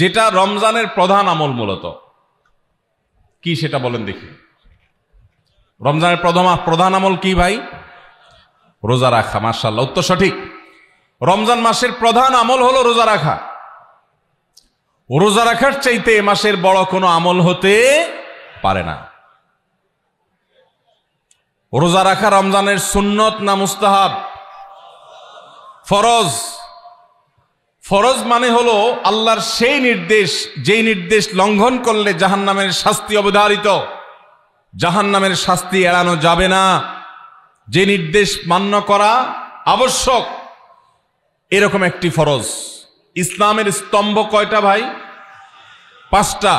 যেটা রমজানের প্রধান আমল মূলত কি সেটা বলেন দেখি। রমজানের প্রধান আমল কি ভাই? রোজা রাখা। মাশাআল্লাহ, উত্তর সঠিক। রমজান মাসের প্রধান আমল হলো রোজা রাখা। রোজা রাখার চাইতে এ মাসের বড় কোনো আমল হতে পারে না। রোজা রাখা রমজানের সুন্নত না মুস্তাহাব? ফরজ। ফরজ মানে হলো আল্লাহর সেই নির্দেশ, যেই নির্দেশ লঙ্ঘন করলে জাহান্নামের শাস্তি অবধারিত, জাহান্নামের শাস্তি এড়ানো যাবে না, যে নির্দেশ মান্য করা আবশ্যক, এরকম একটি ফরজ। ইসলামের স্তম্ভ কয়টা ভাই? 5টা।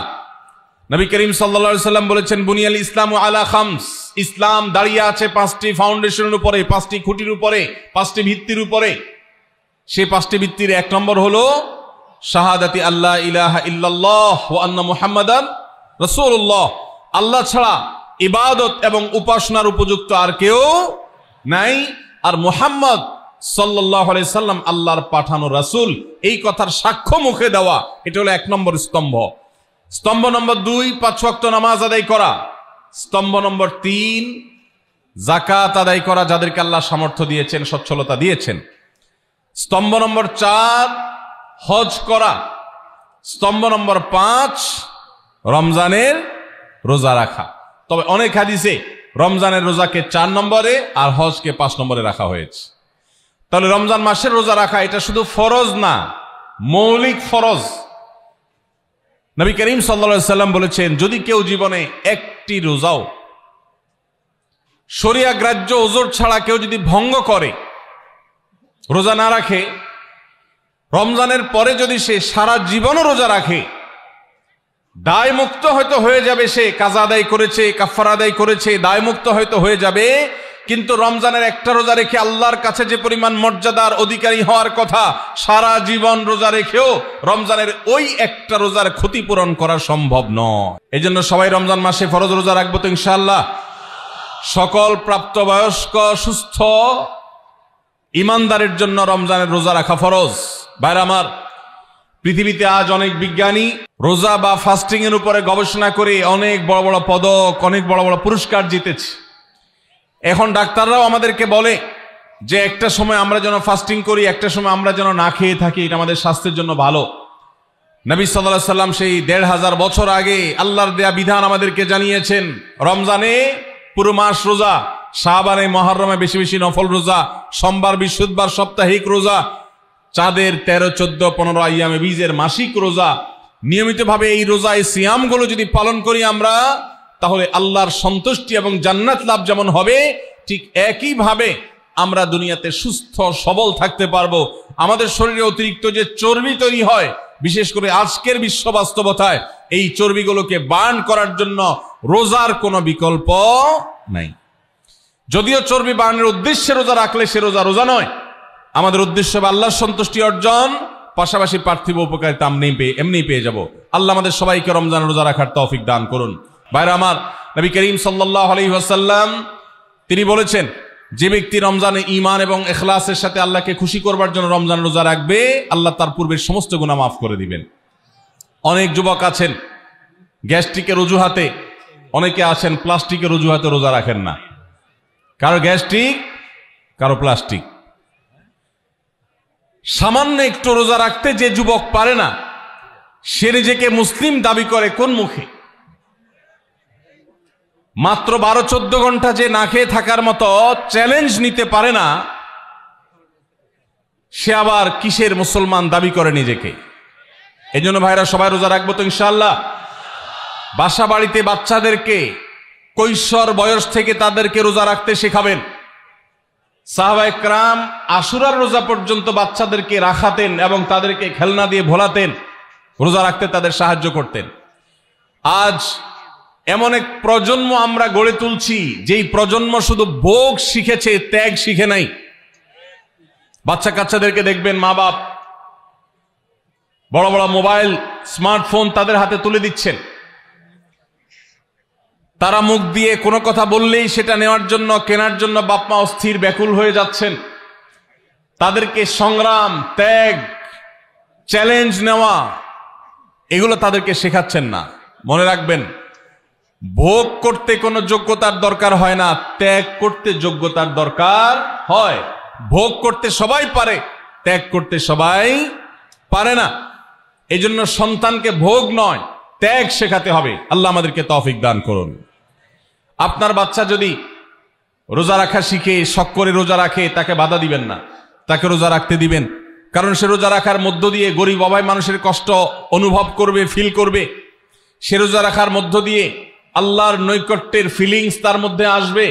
নবী করিম সাল্লাল্লাহু আলাইহি সাল্লাম বলেছেন, বুনিয়াল ইসলামু আলা খামস। ইসলাম দাঁড়িয়ে আছে 5টি ফাউন্ডেশনের উপরে, 5টি খুঁটির উপরে, 5টি ভিত্তির উপরে। সেই 5টি ভিত্তির 1 নম্বর হলো শাহাদাতি আল্লাহ ইলাহা ইল্লাল্লাহ ওয়া আন্না মুহাম্মাদান রাসূলুল্লাহ। আল্লাহ ছাড়া ইবাদত এবং উপাসনার উপযুক্ত আর কেউ নাই, আর মুহাম্মদ সাল্লাল্লাহু আলাইহি সাল্লাম আল্লাহর পাঠানো রাসূল, এই কথার সাক্ষ্য মুখে দেওয়া, এটা হলো 1 নম্বর স্তম্ভ। স্তম্ভ নম্বর 2 5 ওয়াক্ত নামাজ আদায় করা। স্তম্ভ নম্বর 3 যাকাত আদায় করা, যাদেরকে আল্লাহ সামর্থ্য দিয়েছেন, সচ্ছলতা দিয়েছেন। স্তম্ভ নম্বর 4 হজ করা। স্তম্ভ নম্বর 5 রমজানের রোজা রাখা। তবে অনেক হাদিসে রমজানের রোজাকে 4 নম্বরে আর হজকে 5 নম্বরে রাখা হয়েছে। তাহলে রমজান মাসের রোজা রাখা এটা শুধু ফরজ না, মৌলিক ফরজ। নবী করিম সাল্লাল্লাহু আলাইহি সাল্লাম বলেছেন, যদি কেউ জীবনে একটি রোজাও শরিয়া গ্রাহ্য ওজর ছাড়া কেউ যদি ভঙ্গ করে, রোজা না রাখে, রমজানের পরে যদি সে সারা জীবনও রোজা রাখে, দায় মুক্ত হয়তো হয়ে যাবে, সে কাজা আদায় করেছে, কাফারা আদায় করেছে, দায় মুক্ত হয়তো হয়ে যাবে, কিন্তু রমজানের একটা রোজা রেখে আল্লাহর কাছে যে পরিমাণ মর্যাদার অধিকারী হওয়ার কথা, সারা জীবন রোজা রেখেও রমজানের ওই একটা রোজার ক্ষতিপূরণ করা সম্ভব নয়। এই জন্য সবাই রমজান মাসে ফরজ রোজা রাখবো তো ইনশাআল্লাহ। সকল প্রাপ্তবয়স্ক সুস্থ ইমানদারের জন্য রমজানের রোজা রাখা ফরজ। ভাইরা আমার, পৃথিবীতে আজ অনেক বিজ্ঞানী রোজা বা ফাস্টিং এর উপরে গবেষণা করে অনেক বড় বড় পদক, অনেক বড় বড় পুরস্কার জিতেছে। এখন ডাক্তাররাও আমাদেরকে বলে যে একটা সময় আমরা যেন ফাস্টিং করি, একটা সময় আমরা যেন না খেয়ে থাকি, এটা আমাদের স্বাস্থ্যের জন্য ভালো। নবী সাল্লাল্লাহু আলাইহি সাল্লাম সেই 1500 বছর আগে আল্লাহর দেয়া বিধান আমাদেরকে জানিয়েছেন। রমজানে পুরো মাস রোজা, শাবানে মুহররমে বেশি বেশি নফল রোজা, সোমবার বৃহস্পতিবার সাপ্তাহিক রোজা, চাঁদের 13 14 15 আইয়ামে বীজের মাসিক রোজা। নিয়মিতভাবে এই রোজা, এই সিয়ামগুলো যদি পালন করি আমরা, তাহলে আল্লাহর সন্তুষ্টি এবং জান্নাত লাভ যেমন হবে, ঠিক একইভাবে আমরা দুনিয়াতে সুস্থ সবল থাকতে পারবো। আমাদের শরীরে অতিরিক্ত যে চর্বি তৈরি হয়, বিশেষ করে আজকের বিশ্ব বাস্তবতায়, এই চর্বিগুলোকে বার্ন করার জন্য রোজার কোনো বিকল্প নাই। যদিও চর্বি বার্নের উদ্দেশ্যে রোজা রাখলে সে রোজা রোজা নয়। আমাদের উদ্দেশ্য হবে আল্লাহর সন্তুষ্টি অর্জন, পাশাপাশি পার্থিব উপকারিতা এমনি পেয়ে যাব। আল্লাহ আমাদের সবাইকে রমজান রোজা রাখার তৌফিক দান করুন। ভাইরা আমার, নবী করিম সাল্লাল্লাহু আলাইহি ওয়াসাল্লাম তিনি বলেছেন, যে ব্যক্তি রমজানে ঈমান এবং ইখলাসের সাথে আল্লাহকে খুশি করবার জন্য রমজান রোজা রাখবে, আল্লাহ তার পূর্বের সমস্ত গুনাহ মাফ করে দিবেন। অনেক যুবক আছেন গ্যাস্ট্রিকের অজুহাতে, অনেকে আছেন প্লাস্টিকের অজুহাতে রোজা রাখেন না। কারো গ্যাস্ট্রিক, কারো প্লাস্টিক। সামান্য একটু রোজা রাখতে যে যুবক পারে না, সে নিজেকে মুসলিম দাবি করে কোন মুখে? মাত্র 12-14 ঘন্টা যে না খেয়ে থাকার মতো চ্যালেঞ্জ নিতে পারে না, সে আবার কিসের মুসলমান দাবি করে নিজেকে? এই জন্য ভাইরা সবাই রোজা রাখবো তো ইনশাআল্লাহ। বাসা বাড়িতে বাচ্চাদেরকে কৈশোর বয়স থেকে তাদেরকে রোজা রাখতে শেখাবেন। সাহাবায়ে কেরাম আশুরার রোজা পর্যন্ত বাচ্চাদেরকে রাখাতেন এবং তাদেরকে খেলনা দিয়ে ভোলাতেন, রোজা রাখতে তাদের সাহায্য করতেন। আজ এমন এক প্রজন্ম আমরা গড়ে তুলছি, যেই প্রজন্ম শুধু ভোগ শিখেছে, ত্যাগ শিখে নাই। বাচ্চা কাচ্চাদেরকে দেখবেন মা বাপ বড় বড় মোবাইল, স্মার্টফোন তাদের হাতে তুলে দিচ্ছেন। তারা মুখ দিয়ে কোনো কথা বললেই সেটা নেওয়ার জন্য, কেনার জন্য বাপ মা অস্থির ব্যাকুল হয়ে যাচ্ছেন। তাদেরকে সংগ্রাম, ত্যাগ, চ্যালেঞ্জ নেওয়া, এগুলো তাদেরকে শেখাচ্ছেন না। মনে রাখবেন, ভোগ করতে কোনো যোগ্যতার দরকার হয় না, ত্যাগ করতে যোগ্যতার দরকার হয়। ভোগ করতে সবাই পারে, ত্যাগ করতে সবাই পারে না। এই জন্য সন্তানকে ভোগ নয়, ত্যাগ শেখাতে হবে। আল্লাহ আমাদেরকে তৌফিক দান করুন। আপনার বাচ্চা যদি রোজা রাখা শিখে, শখ করে রোজা রাখে, তাকে বাধা দিবেন না, তাকে রোজা রাখতে দিবেন। কারণ সে রোজা রাখার মধ্য দিয়ে গরিব অভাবী মানুষের কষ্ট অনুভব করবে, ফিল করবে। সে রোজা রাখার মধ্য দিয়ে আল্লাহর নৈকট্যের ফিলিংস তার মধ্যে আসবে,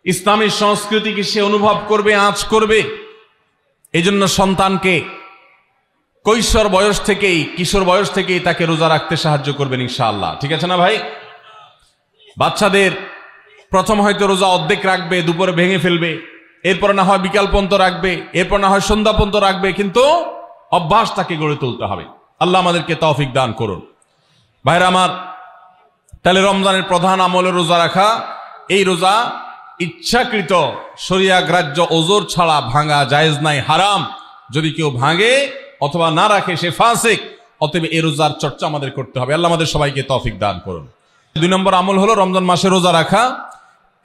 ইসলামী সংস্কৃতিকে সে অনুভব করবে, আঁচ করবে। এই জন্য সন্তানকে কৈশোর বয়স থেকেই, কিশোর বয়স থেকেই তাকে রোজা রাখতে সাহায্য করবেন ইনশাআল্লাহ। ঠিক আছে না ভাই? বাচ্চাদের প্রথম হয়তো রোজা অর্ধেক রাখবে, দুপুরে ভেঙে ফেলবে, এরপর না হয় বিকাল পর্যন্ত রাখবে, এরপর না হয় সন্ধ্যা পর্যন্ত রাখবে, কিন্তু অভ্যাস তাকে গড়ে তুলতে হবে। আল্লাহ আমাদেরকে তৌফিক দান করুন। ভাইরা আমার, তাহলে রমজানের প্রধান আমল রোজা রাখা। এই রোজা ইচ্ছাকৃত শরিয়া গ্রাহ্য ওজর ছাড়া ভাঙা জায়েজ নাই, হারাম। যদি কেউ ভাঙে অথবা না রাখে সে ফাসিক। অতএব এই রোজার চর্চা আমাদের করতে হবে। আল্লাহ আমাদের সবাইকে তৌফিক দান করুন। 2 নম্বর আমল হলো রমজান মাসে রোজা রাখা।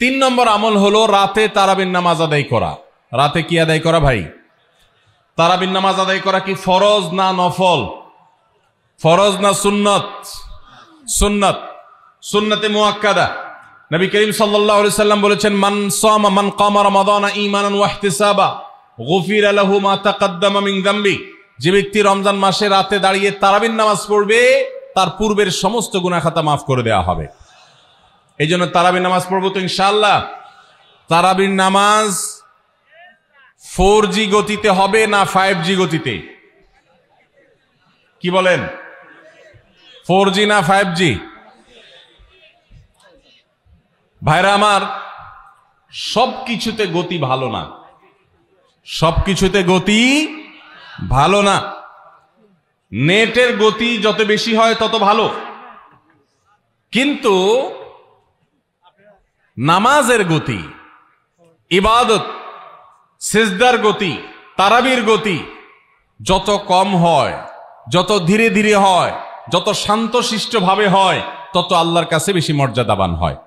3 নম্বর আমল হলো রাতে তারাবির নামাজ আদায় করা। রাতে কি আদায় করা ভাই? তারাবির নামাজ আদায় করা কি ফরজ না নফল? ফরজ না সুন্নত? সুন্নত, সুন্নতে মুআক্কাদা। নবী করিম সাল্লাল্লাহু আলাইহি সাল্লাম বলেছেন, মান কামা রমাদানা ঈমানান ওয়া ইহতিসাবা গুফিরা লাহু মা তাকাদ্দামা মিন যামবি। যে ব্যক্তি রমজান মাসে রাতে দাঁড়িয়ে তারাবির নামাজ পড়বে, তার পূর্বের সমস্ত গুনাহ খাতা মাফ করে দেওয়া হবে। এই জন্য তারাবির নামাজ পড়বো তো ইনশাআল্লাহ। তারাবির নামাজ 4G গতিতে হবে না 5G গতিতে? কি বলেন? 4G না 5G? ভাইরা আমার, সবকিছুতে গতি ভালো না, সবকিছুতে গতি ভালো না। নেটের গতি যত বেশি হয় তত ভালো, কিন্তু নামাজের গতি, ইবাদত, সিজদার গতি, তারাবির গতি যত কম হয়, যত ধীরে ধীরে হয়, যত শান্তশিষ্টভাবে হয়, তত আল্লাহর কাছে বেশি মর্যাদাবান হয়।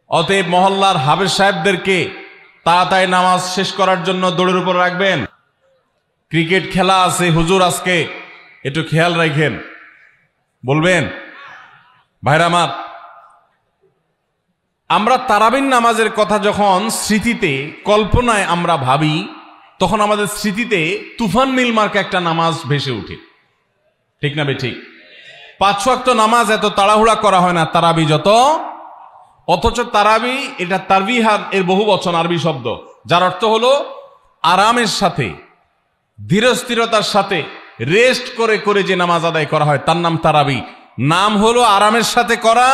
অতএব মহল্লার হাফেজ সাহেবদেরকে তাড়াতাড়ি নামাজ শেষ করার জন্য দৌড়ের উপর রাখবেন। ক্রিকেট খেলা আছে হুজুর, আজকে একটু খেয়াল রাখেন, বলবেন। ভাইরা আমার, আমরা তারাবির নামাজের কথা যখন স্মৃতিতে, কল্পনায় আমরা ভাবি, তখন আমাদের স্মৃতিতে তুফান মিল মার্কা একটা নামাজ ভেসে উঠে। ঠিক না বেঠিক? 5 ওয়াক্ত নামাজ এত তাড়াহুড়া করা হয় না তারাবি যত। অথচ তারাবি এটা তারবিহাত এর বহু বচন, আরবি শব্দ, যার অর্থ হলো আরামের সাথে, ধীরস্থিরতার সাথে, রেস্ট করে করে যে নামাজ আদায় করা হয় তার নাম তারাবি। নাম হলো আরামের সাথে করা,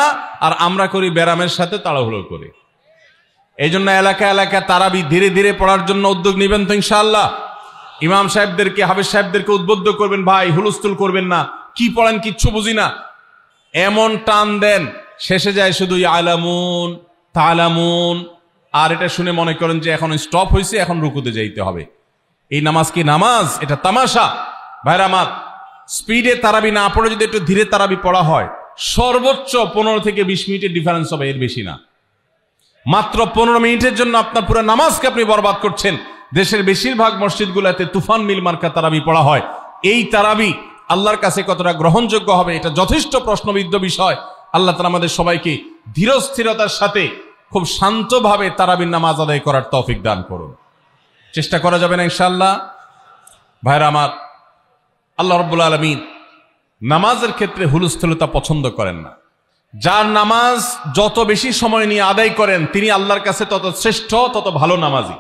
আর আমরা করি ব্যারামের সাথে তাড়াহুড়ো করে। এই জন্য এলাকা এলাকা তারাবি ধীরে ধীরে পড়ার জন্য উদ্যোগ নেবেন তো ইনশাআল্লাহ। ইমাম সাহেবদেরকে, হাফেজ সাহেবদেরকে উদ্বুদ্ধ করবেন, ভাই হুলস্থুল করবেন না, কি পড়েন কিচ্ছু বুঝি না, এমন টান দেন শেষে যায় শুধু আলামুন তালামুন, আর এটা শুনে মনে করেন যে এখন স্টপ হয়েছে, এখন রুকুতে যাইতে হবে। এই নামাজ কি নামাজ? এটা তামাশা। ভাইরা আমার, স্পিডে তারাবি না পড়ে যদি একটু ধীরে তারাবি পড়া হয়, সর্বোচ্চ 15 থেকে 20 মিনিটের ডিফারেন্স হবে, এর বেশি না। মাত্র 15 মিনিটের জন্য আপনার পুরো নামাজকে আপনি বরবাদ করছেন। দেশের বেশিরভাগ মসজিদগুলোতে তুফান মিল মার্কা তারাবি পড়া হয়। এই তারাবি আল্লাহর কাছে কতটা গ্রহণযোগ্য হবে, এটা যথেষ্ট প্রশ্নবিদ্ধ বিষয়। আল্লাহ তাআলা আমাদের সবাইকে ধীরস্থিরতার সাথে খুব শান্তভাবে তারাবির নামাজ আদায় করার তৌফিক দান করুন। চেষ্টা করা যাবে না ইনশাআল্লাহ? ভাইরা আমার, আল্লাহ রাব্বুল আলামিন নামাজের ক্ষেত্রে হুলস্থুলতা পছন্দ করেন না। যার নামাজ যত বেশি সময় নিয়ে আদায় করেন তিনি আল্লাহর কাছে তত শ্রেষ্ঠ, তত ভালো নামাজি।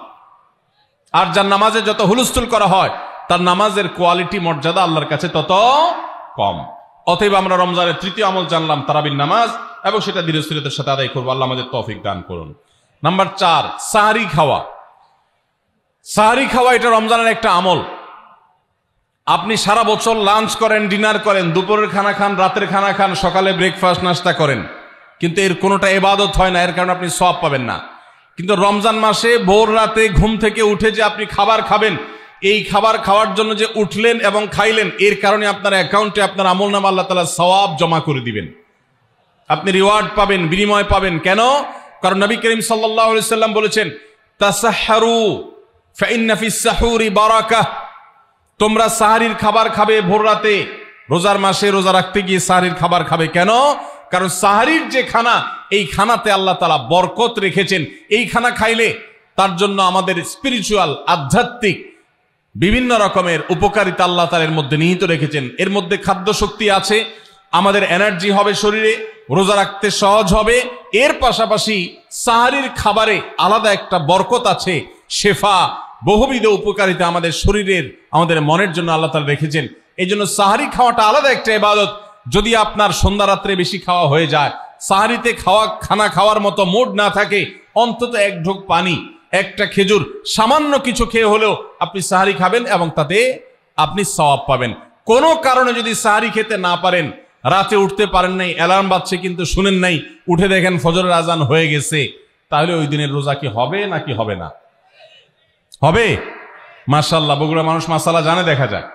আর যার নামাজে যত হুলস্থুল করা হয় তার নামাজের কোয়ালিটি, মর্যাদা আল্লাহর কাছে তত কম। অতএব আমরা রমজানের 3য় আমল জানলাম তারাবির নামাজ, এবং সেটা ধীরস্থিরতার সাথে আদায় করবো। আল্লাহ আমাদের তৌফিক দান করুন। নাম্বার 4, সাহারি খাওয়া। সাহারি খাওয়া এটা রমজানের একটা আমল। আপনি সারা বছর লাঞ্চ করেন, ডিনার করেন, দুপুরের খানা খান, রাতের খানা খান, সকালে ব্রেকফাস্ট নাস্তা করেন, কিন্তু এর কোনোটা ইবাদত হয় না, এর কারণে আপনি সওয়াব পাবেন না। কিন্তু রমজান মাসে ভোর রাতে ঘুম থেকে উঠে যে আপনি খাবার খাবেন, এই খাবার খাওয়ার জন্য যে উঠলেন এবং খাইলেন, এর কারণে আপনার অ্যাকাউন্টে আপনার আমলনামা আল্লাহ তাআলা সওয়াব জমা করে দিবেন, আপনি রিওয়ার্ড পাবেন, বিনিময় পাবেন। কেন? কারণ নবী করিম সাল্লাল্লাহু আলাইহি সাল্লাম বলেছেন, তাসাহহারু ফাইন্না ফিস সাহুরি বারাকাহ। তোমরা সাহারির খাবার খাবে ভোর রাতে, রোজার মাসে রোজা রাখতে গিয়ে সাহারির খাবার খাবে। কেন? কারণ সাহারির যে খানা, এই খানাতে আল্লাহ তাআলা বরকত রেখেছেন। এই খানা খাইলে তার জন্য আমাদের স্পিরিচুয়াল, আধ্যাত্মিক বিভিন্ন রকমের উপকারিতা আল্লাহ তাআলা এর মধ্যে নিহিত রেখেছেন। এর মধ্যে খাদ্য শক্তি আছে, আমাদের এনার্জি হবে শরীরে, রোজা রাখতে সহজ হবে। এর পাশাপাশি সাহারির খাবারে আলাদা একটা বরকত আছে, শেফা, বহুবিধ উপকারিতা আমাদের শরীরের, আমাদের মনের জন্য আল্লাহ তাআলা রেখেছেন। এই জন্য সাহারি খাওয়াটা আলাদা একটা ইবাদত। যদি আপনার সন্ধ্যা রাত্রে বেশি খাওয়া হয়ে যায়, সাহারিতে খানা খাওয়ার মতো মুড না থাকে, অন্তত এক ঢোক পানি, একটা খেজুর, সামান্য কিছু খেয়ে হলেও আপনি সাহারি খাবেন এবং তাতে আপনি সওয়াব পাবেন। কোনো কারণে যদি সাহারি খেতে না পারেন, রাতে উঠতে পারেন নাই, অ্যালার্ম বাজছে কিন্তু শুনেন নাই, উঠে দেখেন ফজরের আজান হয়ে গেছে, তাহলে ওই দিনের রোজা কি হবে নাকি হবে না? হবে। মাশাআল্লাহ, বগুড়া মানুষ মাশাআল্লাহ জানে, দেখা যায়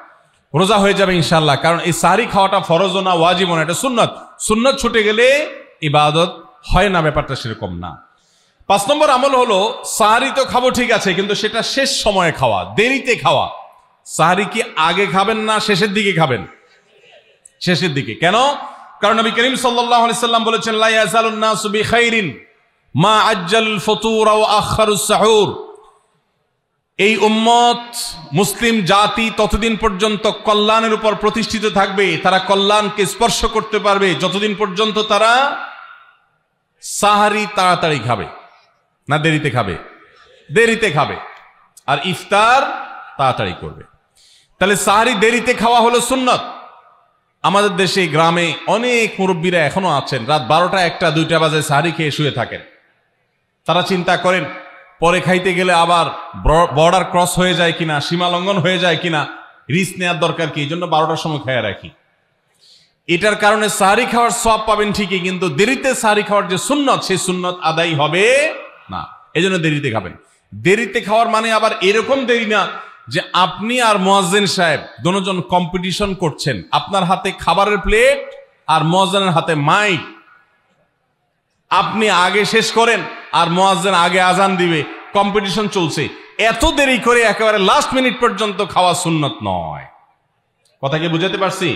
রোজা হয়ে যাবে ইনশাআল্লাহ। কারণ এই সাহারি খাওয়াটা ফরজও না, ওয়াজিবও না, এটা সুন্নত। সুন্নত ছুটে গেলে ইবাদত হয় না, ব্যাপারটা সেরকম না। 5 নম্বর আমল হলো, সাহারি তো খাবো ঠিক আছে, কিন্তু সেটা শেষ সময়ে খাওয়া, দেরিতে খাওয়া। সাহারি কি আগে খাবেন না শেষের দিকে খাবেন? শেষের দিকে। কেন? কারণ নবী করিম সাল্লাল্লাহু আলাইহি সাল্লাম বলেছেন, লা ইয়াজালুন নাসু বিখাইরিন মা আজ্জালুল ফুতুর ওয়া আখারুস সাহুর। এই উম্মত, মুসলিম জাতি ততদিন পর্যন্ত কল্যাণের উপর প্রতিষ্ঠিত থাকবে, তারা কল্যাণকে স্পর্শ করতে পারবে যতদিন পর্যন্ত তারা সাহারি তাড়াতাড়ি খাবে না দেরিতে খাবে? দেরিতে খাবে। আর ইফতার তাড়াতাড়ি করবে। তাহলে সাহারি দেরিতে খাওয়া হলো সুন্নত। আমাদের দেশে গ্রামে অনেক মুরব্বীরা এখনো আছেন, রাত 12টা, 1টা, 2টা বাজে সাহারি খেয়ে শুয়ে থাকেন। তারা চিন্তা করেন পরে খাইতে গেলে আবার বর্ডার ক্রস হয়ে যায় কিনা, সীমা লঙ্ঘন হয়ে যায় কিনা, রিস্ক নেওয়ার দরকার কি, এই জন্য 12টার সময় খেয়ে রাখি। এটার কারণে সাহারি খাওয়ার সওয়াব পাবেন ঠিকই, কিন্তু দেরিতে সাহারি খাওয়ার যে সুন্নত, সেই সুন্নত আদায় হবে না। এই জন্য দেরিতে খাবেন। দেরিতে খাওয়ার মানে আবার এরকম দেরি না যে আপনি আর মুয়াজ্জিন সাহেব দুজন কম্পিটিশন করছেন, আপনার হাতে খাবারের প্লেট আর মুয়াজ্জিনের হাতে মাইক, আপনি আগে শেষ করেন আর মুয়াজ্জিন আগে আজান দিবে, কম্পিটিশন চলছে। এত দেরি করে একেবারে লাস্ট মিনিট পর্যন্ত খাওয়া সুন্নত নয়। কথা কি বুঝাতে পারছি?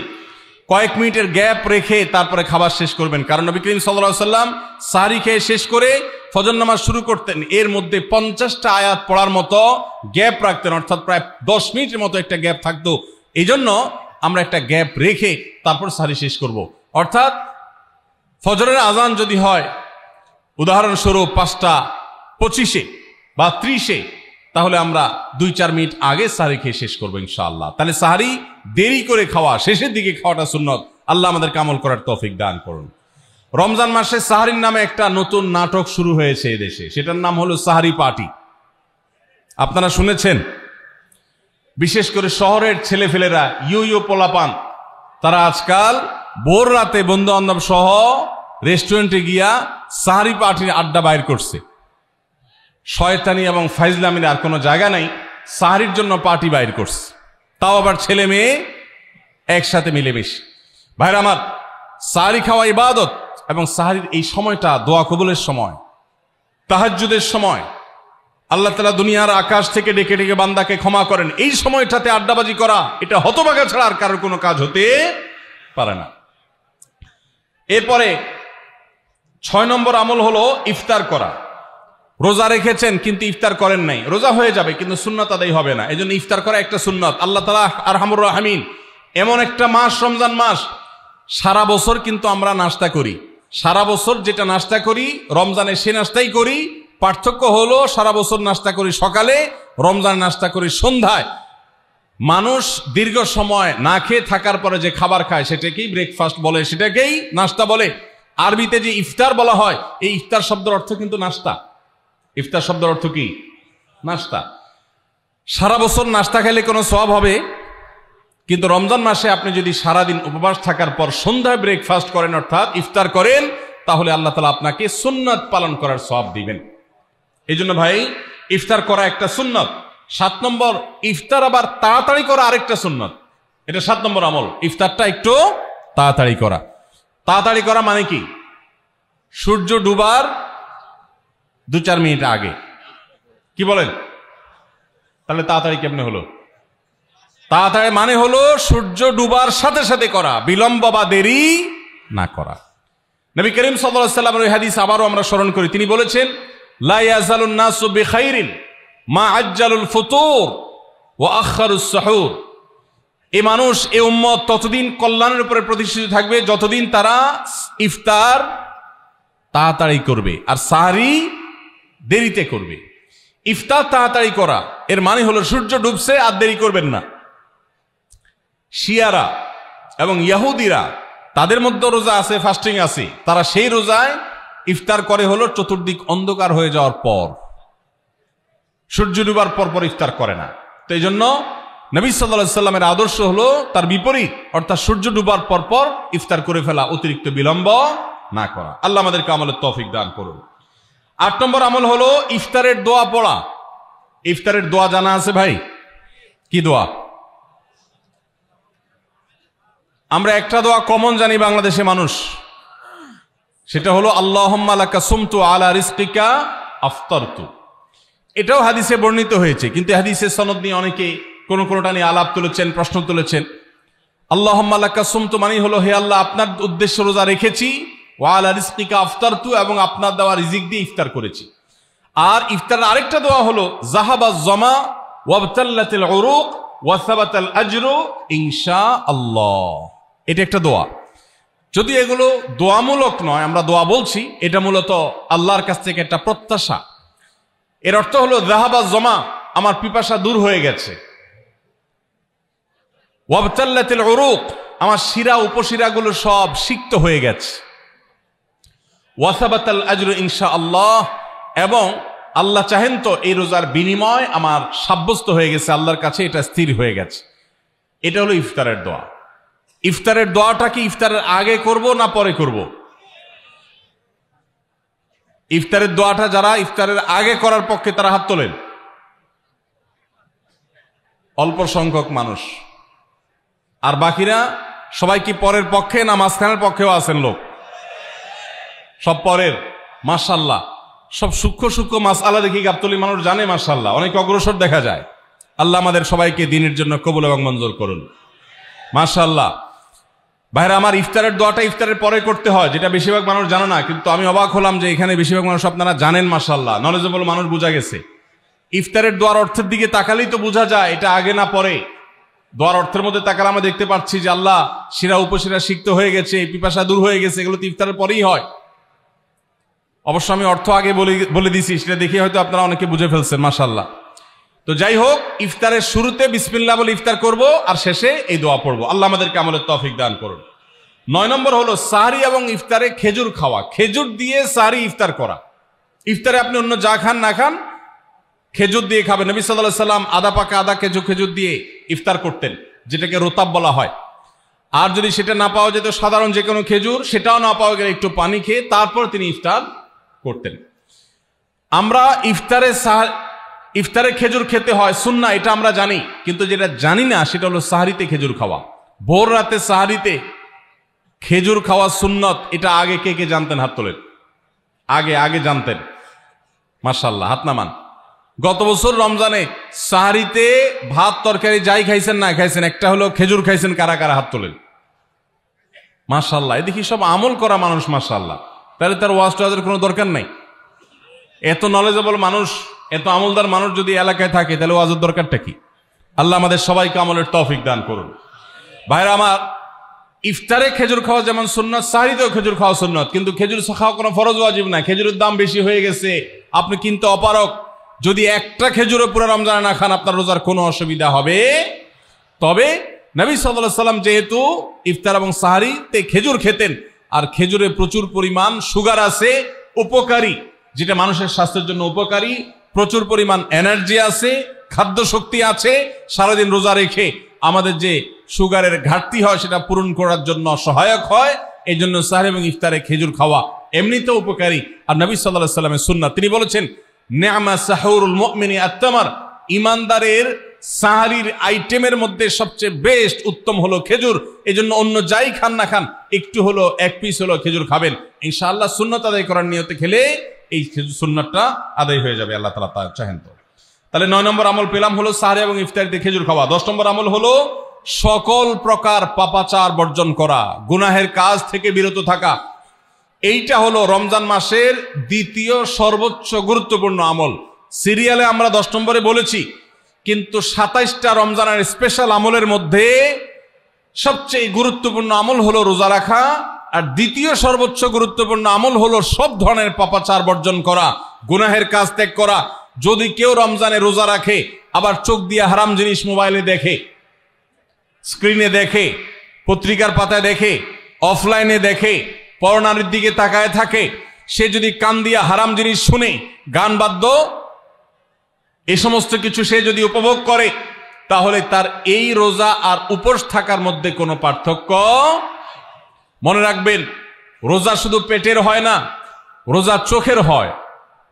কয়েক মিনিটের গ্যাপ রেখে তারপরে খাবার শেষ করবেন। কারণ নবী করিম সাল্লাল্লাহু আলাইহি সাল্লাম সাহরি খেয়ে শেষ করে ফজর নামাজ শুরু করতেন, এর মধ্যে 50টা আয়াত পড়ার মতো গ্যাপ রাখতেন, অর্থাৎ প্রায় 10 মিনিটের মতো একটা গ্যাপ থাকতো। এই জন্য আমরা একটা গ্যাপ রেখে তারপর সাহরি শেষ করব। অর্থাৎ ফজরের আজান যদি হয় উদাহরণস্বরূপ 5টা 25-এ বা 30-এ, তাহলে আমরা 2-4 মিনিট আগে সাহরি খেয়ে শেষ করবো ইনশাআল্লাহ। তাহলে সাহরি দেরি করে খাওয়া, শেষের দিকে খাওয়াটা সুন্নত। আল্লাহ আমাদেরকে আমল করার তৌফিক দান করুন। রমজান মাসে সাহরির নামে একটা নতুন নাটক শুরু হয়েছে এদেশে, সেটার নাম হলো সাহরি পার্টি। আপনারা শুনেছেন? বিশেষ করে শহরের ছেলেফেলেরা, ইউ পোলাপান, তারা আজকাল ভোর রাতে বন্ধু বান্ধব সহ রেস্টুরেন্টে গিয়া সাহরি পার্টির আড্ডা বাইর করছে। শয়তানি এবং ফাইজলামির আর কোনো জায়গা নাই, সাহরির জন্য পার্টি বাইর করছে, তাও আবার ছেলে মেয়ে একসাথে মিলেমিশে। ভাইরা আমার, সাহরি খাওয়া ইবাদত, এবং সাহরির এই সময়টা দোয়া কবুলের সময়, তাহাজ্জুদের সময়। আল্লাহ তাআলা দুনিয়ার আকাশ থেকে ডেকে ডেকে বান্দাকে ক্ষমা করেন। এই সময়টাতে আড্ডাবাজি করা, এটা হতভাগা ছাড়া আর কারোর কোনো কাজ হতে পারে না। এরপরে 6 নম্বর আমল হলো ইফতার করা। রোজা রেখেছেন কিন্তু ইফতার করেন নাই, রোজা হয়ে যাবে কিন্তু সুন্নাত আদায় হবে না। এই জন্য ইফতার করা একটা সুন্নাত। আল্লাহ তাআলা আরহামুর রাহিমিন, এমন একটা মাস রমজান মাস, সারা বছর কিন্তু আমরা নাস্তা করি, সারা বছর যেটা নাস্তা করি রমজানে সে নাস্তাই করি। পার্থক্য হলো সারা বছর নাস্তা করি সকালে, রমজান নাস্তা করি সন্ধ্যায়। মানুষ দীর্ঘ সময় না খেয়ে থাকার পরে যে খাবার খায় সেটাকেই ব্রেকফাস্ট বলে, সেটাকেই নাস্তা বলে। আরবিতে যে ইফতার বলা হয়, এই ইফতার শব্দের অর্থ কিন্তু নাস্তা। ইফতার শব্দের অর্থ কি? নাস্তা। সারা বছর নাস্তা খেলে কোনো সওয়াব হবে, কিন্তু রমজান মাসে আপনি যদি সারাদিন উপবাস থাকার পর সন্ধ্যায় ব্রেকফাস্ট করেন, অর্থাৎ ইফতার করেন, তাহলে আল্লাহ তাআলা আপনাকে সুন্নাত পালন করার সওয়াব দিবেন। এই জন্য ভাই, ইফতার করা একটা সুন্নাত। 7 নম্বর, ইফতার আবার তাড়াতাড়ি করা আরেকটা সুন্নাত। এটা 7 নম্বর আমল, ইফতারটা একটু তাড়াতাড়ি করা। তাড়াতাড়ি করা মানে কি? সূর্য ডুবার 2-4 মিনিট আগে। কি বলেন? তাহলে তাড়াতাড়ি কেমনে হলো? তাড়াতাড়ি মানে হলো সূর্য ডুবার সাথে সাথে করা, বিলম্ব বা দেরি না করা। নবী করিম সাল্লাল্লাহু আলাইহি ওয়াসাল্লামের এই হাদিস আবারও আমরা স্মরণ করি। তিনি বলেছেন, লা ইয়াজালুন নাসু বিখাইরিন মা আজ্জালুল ফুতুর ওয়া আখারুস সুহুর। এই মানুষ, এই উম্মত ততদিন কল্যাণের উপরে প্রতিষ্ঠিত থাকবে যতদিন তারা ইফতার তাড়াতাড়ি করবে আর সাহরি দেরিতে করবে। ইফতার তাড়াতাড়ি করা এর মানে হলো সূর্য ডুবছে আর দেরি করবেন না। শিয়ারা এবং ইহুদিরা, তাদের মধ্যে রোজা আছে, ফাস্টিং আছে, তারা সেই রোজায় ইফতার করে হলো চতুর্দিক অন্ধকার হয়ে যাওয়ার পর, সূর্য ডুবার পর পর ইফতার করে না। তো এই জন্য নবী সাল্লাল্লাহু আলাইহি সাল্লামের আদর্শ হলো তার বিপরীত, অর্থাৎ সূর্য ডুবার পর পর ইফতার করে ফেলা, অতিরিক্ত বিলম্ব না করা। আল্লাহ আমাদেরকে আমলের তৌফিক দান করুন। 8 নম্বর আমল হলো ইফতারের দোয়া পড়া। ইফতারের দোয়া জানা আছে ভাই? কি দোয়া? আমরা একটা দোয়া কমন জানি বাংলাদেশে মানুষ, সেটা হলো আল্লাহুম্মা লাকা সুমতু আলা রিজকিকা আফতারতু। এটাও হাদিসে বর্ণিত হয়েছে, কিন্তু হাদিসের সনদ নিয়ে অনেকে কোনটা নিয়ে আলাপ তুলেছেন, প্রশ্ন তুলেছেন। আল্লাহুম্মা লাকা সুমতু মানে হলো, হে আল্লাহ, আপনার উদ্দেশ্যে রোজা রেখেছি, ওয়া আলা রিজকিকা আফতারতু, এবং আপনার দেওয়া রিজিক দিয়ে ইফতার করেছি। আর ইফতারের আরেকটা দোয়া হলো যাহাবাজ জামা ওয়াবতাল্লাতিল উরুক ওয়া সাবাতাল আজরু ইনশাআল্লাহ। এটা একটা দোয়া। যদি এগুলো দোয়ামূলক নয়, আমরা দোয়া বলছি, এটা মূলত আল্লাহর কাছ থেকে একটা প্রত্যাশা। এর অর্থ হলো যাহাবাজ জামা, আমার পিপাসা দূর হয়ে গেছে, ওয়াবতাল্লাতিল উরুক, আমার শিরা উপশিরাগুলো সব সিক্ত হয়ে গেছে, ওয়া সাবাতাল আজরু ইনশাআল্লাহ, এবং আল্লাহ চাহেন তো এই রোজার বিনিময় আমার সাব্যস্ত হয়ে গেছে আল্লাহর কাছে, এটা স্থির হয়ে গেছে। এটা হলো ইফতারের দোয়া। ইফতারের দোয়াটা কি ইফতারের আগে করব না পরে করব? ইফতারের দোয়াটা যারা ইফতারের আগে করার পক্ষে তারা হাত তোলেন। অল্প সংখ্যক মানুষ। আর বাকিরা সবাই কি পরের পক্ষে না মাঝখানের পক্ষেও আছেন লোক? সব পরের। মাশাআল্লাহ, সব সূক্ষ্ম সূক্ষ্ম মাসআলা দেখি গাবতলী মানুষ জানে, মাশাআল্লাহ, অনেক অগ্রসর দেখা যায়। আল্লাহ আমাদের সবাইকে দ্বীনের জন্য কবুল এবং মঞ্জুর করুন। মাশাআল্লাহ। ভাইরা আমার, ইফতারের দোয়াটা ইফতারের পরে করতে হয়, যেটা বেশিরভাগ মানুষ জানে না, কিন্তু আমি অবাক হলাম যে এখানে বেশিরভাগ মানুষ আপনারা জানেন। মাশাআল্লাহ, নলেজেবল মানুষ, বোঝা গেছে। ইফতারের দোয়ার অর্থের দিকে তাকালেই তো বোঝা যায় এটা আগে না পরে। দোয়ার অর্থের মধ্যে তাকালে আমরা দেখতে পাচ্ছি যে আল্লাহ শিরা উপশিরা সিক্ত হয়ে গেছে, পিপাসা দূর হয়ে গেছে, এগুলো তো ইফতারের পরেই হয়। অবশ্য আমি অর্থ আগে বলে দিছি, সেটা দেখে হয়তো আপনারা অনেকে বুঝে ফেলছেন। মাশাআল্লাহ। তো যাই হোক, ইফতারের শুরুতে বিসমিল্লাহ বলে ইফতার করব, আর শেষে এই দোয়া পড়বো। আল্লাহ আমাদেরকে আমলের তৌফিক দান করুন। 9 নম্বর হলো সাহরি এবং ইফতারে খেজুর খাওয়া। খেজুর দিয়ে সাহরি ইফতার করা। ইফতারে আপনি অন্য যা খান না খান, খেজুর দিয়ে খাবেন। নবী সাল্লাল্লাহু আলাইহি সাল্লাম আদা পাকা আদা খেজুর দিয়ে ইফতার করতেন, যেটাকে রোতাব বলা হয়। আর যদি সেটা না পাওয়া যেত, সাধারণ যে কোনো খেজুর, সেটাও না পাওয়া গেলে একটু পানি খেয়ে তারপর তিনি ইফতার করতেন। আমরা ইফতারে খেজুর খেতে হয় সুন্নাহ, এটা আমরা জানি, কিন্তু যেটা জানি না সেটা হলো সাহরিতে খেজুর খাওয়া। ভোর রাতে সাহরিতে খেজুর খাওয়া সুন্নত। এটা আগে কে কে জানতেন? হাত তোলেন। আগে জানতেন? মাশাআল্লাহ, হাত নামান। গত বছর রমজানে সাহরিতে ভাত তরকারি যাই খাইছেন না খাইছেন, একটা হলো খেজুর খাইছেন, কারা কারা হাত তোলেন? মাশাআল্লাহ। এদিকে সব আমল করা মানুষ, মাশাআল্লাহ। তাহলে তার ওয়াজ টোয়াজের কোনো দরকার নাই। এত নলেজেবল মানুষ, এত আমলদার মানুষ যদি এলাকায় থাকে, তাহলে ওয়াজের দরকারটা কি? আল্লাহ আমাদের সবাইকে আমলের তৌফিক দান করুন। ভাইরা আমার, ইফতারে খেজুর খাওয়া যেমন সুন্নাত, সাহরিতেও খেজুর খাওয়া সুন্নাত, কিন্তু খেজুর খাওয়া কোনো ফরজ ওয়াজিব না। খেজুরের দাম বেশি হয়ে গেছে, আপনি কিনতে অপারক। যদি একটা খেজুরও পুরো রমজানে না খান, আপনার রোজার কোনো অসুবিধা হবে। তবে নবী সাল্লাল্লাহু আলাইহি সাল্লাম যেহেতু ইফতার এবং সাহরিতে খেজুর খেতেন, আর খেজুরে প্রচুর পরিমাণ সুগার আছে, উপকারী, যেটা মানুষের স্বাস্থ্যের জন্য উপকারী, প্রচুর পরিমাণ এনার্জি আছে, খাদ্য শক্তি আছে, সারাদিন রোজা রেখে আমাদের যে সুগারের ঘাটতি হয় সেটা পূরণ করার জন্য সহায়ক হয়। এই জন্য সাহরি এবং ইফতারে খেজুর খাওয়া এমনিতেও উপকারী। আর নবী সাল্লাল্লাহু আলাইহি সাল্লামের সুন্নাত, তিনি বলেছেন, নি'মা সাহুরুল মুমিনি আত-তামার ইমানদারের সাহারির আইটেমের মধ্যে সবচেয়ে বেস্ট উত্তম হলো খেজুর। এজন্য অন্য যাই খান না খান একটু হলো, এক পিস হলো খেজুর খাবেন, ইনশাআল্লাহ সুন্নত আদায় করার নিয়তে খেলে এই খেজুর সুন্নতটা আদায় হয়ে যাবে, আল্লাহ তাআলা তা চাহেন তো। তাহলে 9 নম্বর আমল পেলাম হলো সাহারি এবং ইফতারিতে খেজুর খাওয়া। 10 নম্বর আমল হলো সকল প্রকার পাপাচার বর্জন করা, গুনাহের কাজ থেকে বিরত থাকা। এইটা হলো রমজান মাসের দ্বিতীয় সর্বোচ্চ গুরুত্বপূর্ণ আমল। সিরিয়ালে আমরা 10 নম্বরে বলেছি, কিন্তু 27টা রমজানের স্পেশাল আমলের মধ্যে সবচেয়ে গুরুত্বপূর্ণ আমল হলো রোজা রাখা, আর দ্বিতীয় সর্বোচ্চ গুরুত্বপূর্ণ আমল হলো সব ধরনের পাপাচার বর্জন করা, গুনাহের কাজ ত্যাগ করা। যদি কেউ রমজানে রোজা রাখে আবার চোখ দিয়ে হারাম জিনিস মোবাইলে দেখে, স্ক্রিনে দেখে, পত্রিকার পাতায় দেখে, অফলাইনে দেখে, পরনারীর দিকে তাকায় থাকে, সে যদি কান দিয়া হারাম জিনিস শুনে, গান বাদ্য এই সমস্ত কিছু সে যদি উপভোগ করে, তাহলে তার এই রোজা আর উপোস থাকার মধ্যে কোনো পার্থক্য। মনে রাখবেন, রোজা শুধু পেটের হয় না, রোজা চোখের হয়,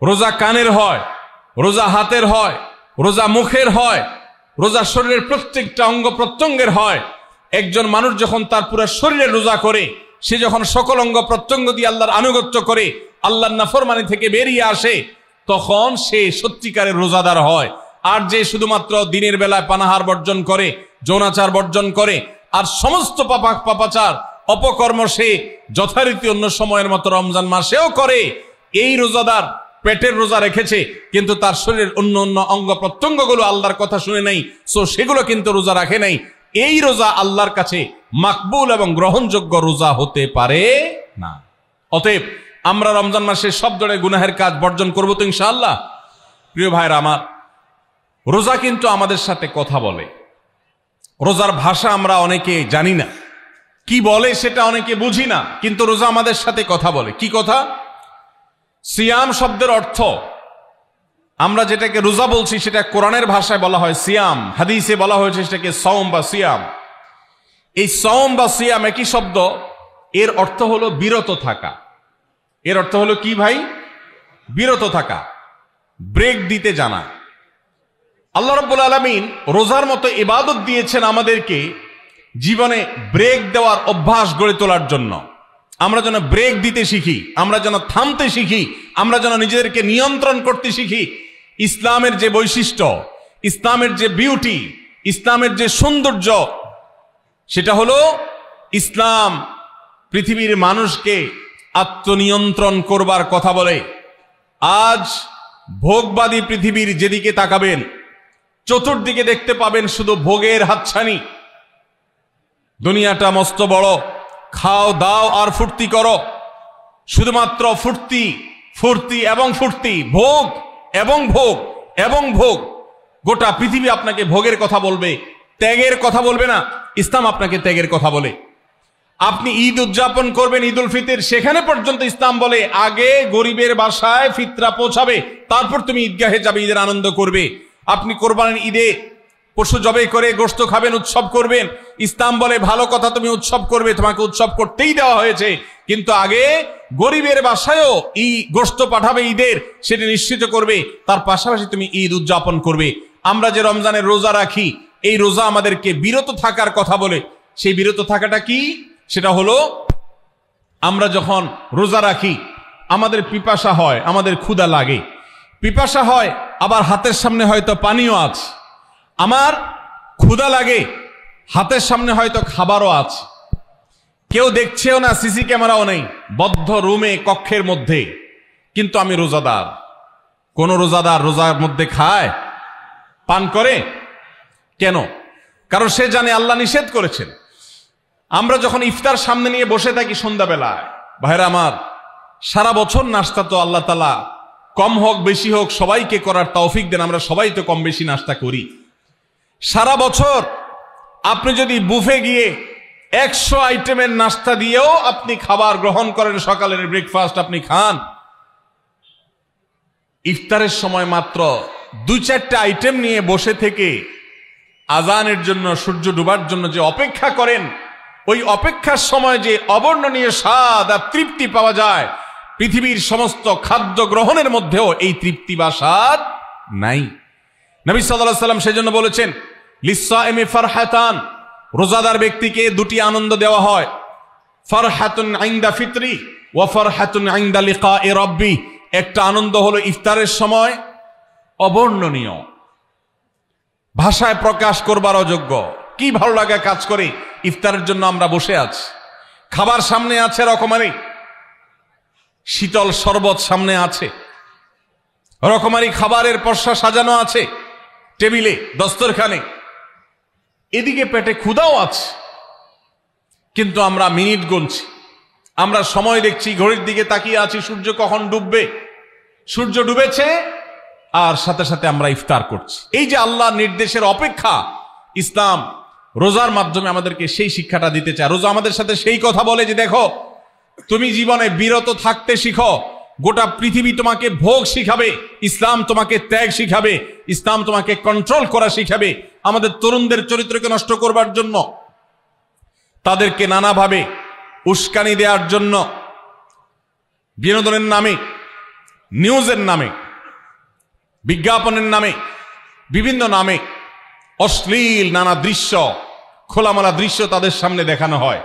রোজা কানের হয়, রোজা হাতের হয়, রোজা মুখের হয়, রোজা শরীরের প্রত্যেকটা অঙ্গ প্রত্যঙ্গের হয়। একজন মানুষ যখন তার পুরো শরীরের রোজা করে, সে যখন সকল অঙ্গ প্রত্যঙ্গ দিয়ে আল্লাহর আনুগত্য করে, আল্লাহর নাফরমানি থেকে বেরিয়ে আসে, তখন সে সত্যিকারের রোজাদার হয়। আর যে শুধুমাত্র দিনের বেলায় পানাহার বর্জন করে, যৌনাচার বর্জন করে, আর সমস্ত পাপাচার অপকর্ম সে যথারীতি অন্য সময়ের মতো রমজান মাসেও করে, এই রোজাদার পেটের রোজা রেখেছে কিন্তু তার শরীরের অন্য অন্য অঙ্গ প্রত্যঙ্গগুলো আল্লাহর কথা শুনে নাই, সো সেগুলো কিন্তু রোজা রাখে নাই। এই রোজা আল্লাহর কাছে মাকবুল এবং গ্রহণযোগ্য রোজা হতে পারে না। অতএব আমরা রমজান মাসে সব ধরনের গুনাহের কাজ বর্জন করবো তো ইনশাআল্লাহ। প্রিয় ভাইরা আমার, রোজা কিন্তু আমাদের সাথে কথা বলে। রোজার ভাষা আমরা অনেকে জানি না, কি বলে সেটা অনেকে বুঝি না, কিন্তু রোজা আমাদের সাথে কথা বলে। কি কথা? সিয়াম শব্দের অর্থ, আমরা যেটাকে রোজা বলছি সেটা কোরআনের ভাষায় বলা হয় সিয়াম, হাদিসে বলা হয়েছে সেটাকে সওম বা সিয়াম। এই সওম বা সিয়াম একই শব্দ, এর অর্থ হলো বিরত থাকা। এর অর্থ হলো কি ভাই? বিরত থাকা, ব্রেক দিতে জানা। আল্লাহ রাব্বুল আলামিন রোজার মতো ইবাদত দিয়েছেন আমাদেরকে জীবনে ব্রেক দেওয়ার অভ্যাস গড়ে তোলার জন্য। আমরা যেন ব্রেক দিতে শিখি, আমরা যেন থামতে শিখি, আমরা যেন নিজেদেরকে নিয়ন্ত্রণ করতে শিখি। ইসলামের যে বৈশিষ্ট্য, ইসলামের যে বিউটি, ইসলামের যে সৌন্দর্য, সেটা হলো ইসলাম পৃথিবীর মানুষকে আত্মনিয়ন্ত্রণ করবার কথা বলে। আজ ভোগবাদী পৃথিবীর যেদিকে তাকাবেন, চতুর্দিকে দেখতে পাবেন শুধু ভোগের হাতছানি। দুনিয়াটা মস্ত বড়, খাও দাও আর ফুর্তি করো, শুধুমাত্র ফুর্তি ফুর্তি এবং ফুর্তি, ভোগ এবং ভোগ এবং ভোগ। গোটা পৃথিবী আপনাকে ভোগের কথা বলবে, ত্যাগের কথা বলবে না। ইসলাম আপনাকে ত্যাগের কথা বলে। আপনি ঈদ উদযাপন করবেন, ঈদ উল ফিতর, সেখানে পর্যন্ত ইসলাম বলে আগে গরিবের বাসায় ফিতরা পৌঁছাবে, তারপর তুমি ঈদগাহে যাবে, ঈদের আনন্দ করবে। আপনি কোরবানির ঈদে পশু জবাই করে গোশত খাবেন, উৎসব করবেন। ইসলাম বলে ভালো কথা, তুমি উৎসব করবে, তোমাকে উৎসব করতেই দেওয়া হয়েছে, কিন্তু আগে গরিবের বাসায়ও গোশত পাঠাবে ঈদের, সেটা নিশ্চিত করবে, তার পাশাপাশি তুমি ঈদ উদযাপন করবে। আমরা যে রমজানের রোজা রাখি, এই রোজা আমাদেরকে বিরত থাকার কথা বলে। সেই বিরত থাকাটা কি? সেটা হলো আমরা যখন রোজা রাখি আমাদের পিপাসা হয়, আমাদের ক্ষুধা লাগে, পিপাসা হয়, আবার হাতের সামনে হয়তো পানিও আছে। আমার ক্ষুধা লাগে, হাতের সামনে হয়তো খাবারও আছে, কেউ দেখছেও না, সিসি ক্যামেরাও নেই, বদ্ধ রুমে কক্ষের মধ্যে, কিন্তু আমি রোজাদার। কোন রোজাদার রোজার মধ্যে খায়, পান করে? কেন? কারণ সে জানে আল্লাহ নিষেধ করেছেন। আমরা যখন ইফতার সামনে নিয়ে বসে থাকি সন্ধ্যাবেলায়, ভাইরা আমার, সারা বছর নাস্তা তো আল্লাহ তাআলা কম হোক বেশি হোক সবাইকে করার তৌফিক দেন, আমরা সবাই তো কম বেশি নাস্তা করি। সারা বছর আপনি যদি বুফে গিয়ে 100 আইটেমের নাস্তা দিয়েও আপনি খাবার গ্রহণ করেন, সকালের ব্রেকফাস্ট আপনি খান, ইফতারের সময় মাত্র 2-4টা আইটেম নিয়ে বসে থেকে আজানের জন্য, সূর্য ডুবার জন্য যে অপেক্ষা করেন, ওই অপেক্ষার সময় যে অবর্ণনীয় স্বাদ আর তৃপ্তি পাওয়া যায়, পৃথিবীর সমস্ত খাদ্য গ্রহণের মধ্যেও এই তৃপ্তি বা স্বাদ নাই। নবী সাল্লাল্লাহু আলাইহি ওয়াসাল্লাম সেজন্য বলেছেন লিসসাইমি ফারহাতান, রোজাদার ব্যক্তিকে দুটি আনন্দ দেওয়া হয়, ফারহাতুন ইনদা ফিতরি ওয়া ফারহাতুন ইনদা লিকাই রাব্বি। একটা আনন্দ হলো ইফতারের সময়, অবর্ণনীয়, ভাষায় প্রকাশ করবার অযোগ্য। কি ভালো লাগা কাজ করে ইফতারের জন্য আমরা বসে আছি, খাবার সামনে আছে রকমারি, শীতল শরবত সামনে আছে, রকমারি খাবারের পসরা সাজানো আছে টেবিলে, দস্তরখানে, এদিকে পেটে ক্ষুধাও আছে, কিন্তু আমরা মিনিট গুনছি, আমরা সময় দেখছি, ঘড়ির দিকে তাকিয়ে আছি, সূর্য কখন ডুববে। সূর্য ডুবেছে আর সাথে সাথে আমরা ইফতার করছি। এই যে আল্লাহর নির্দেশের অপেক্ষা, ইসলাম রোজার মাধ্যমে আমাদেরকে সেই শিক্ষাটা দিতে চায়। রোজা আমাদের সাথে সেই কথা বলে যে দেখো, তুমি জীবনে বিরত থাকতে শিখো, গোটা পৃথিবী তোমাকে ভোগ শিখাবে, ইসলাম তোমাকে ত্যাগ শিখাবে, ইসলাম তোমাকে কন্ট্রোল করা শিখাবে। আমাদের তরুণদের চরিত্রকে নষ্ট করবার জন্য, তাদেরকে নানাভাবে উস্কানি দেওয়ার জন্য, বিনোদনের নামে, নিউজের নামে, বিজ্ঞাপনের নামে, বিভিন্ন নামে অশ্লীল নানা দৃশ্য, খোলামেলা দৃশ্য তাদের সামনে দেখানো হয়,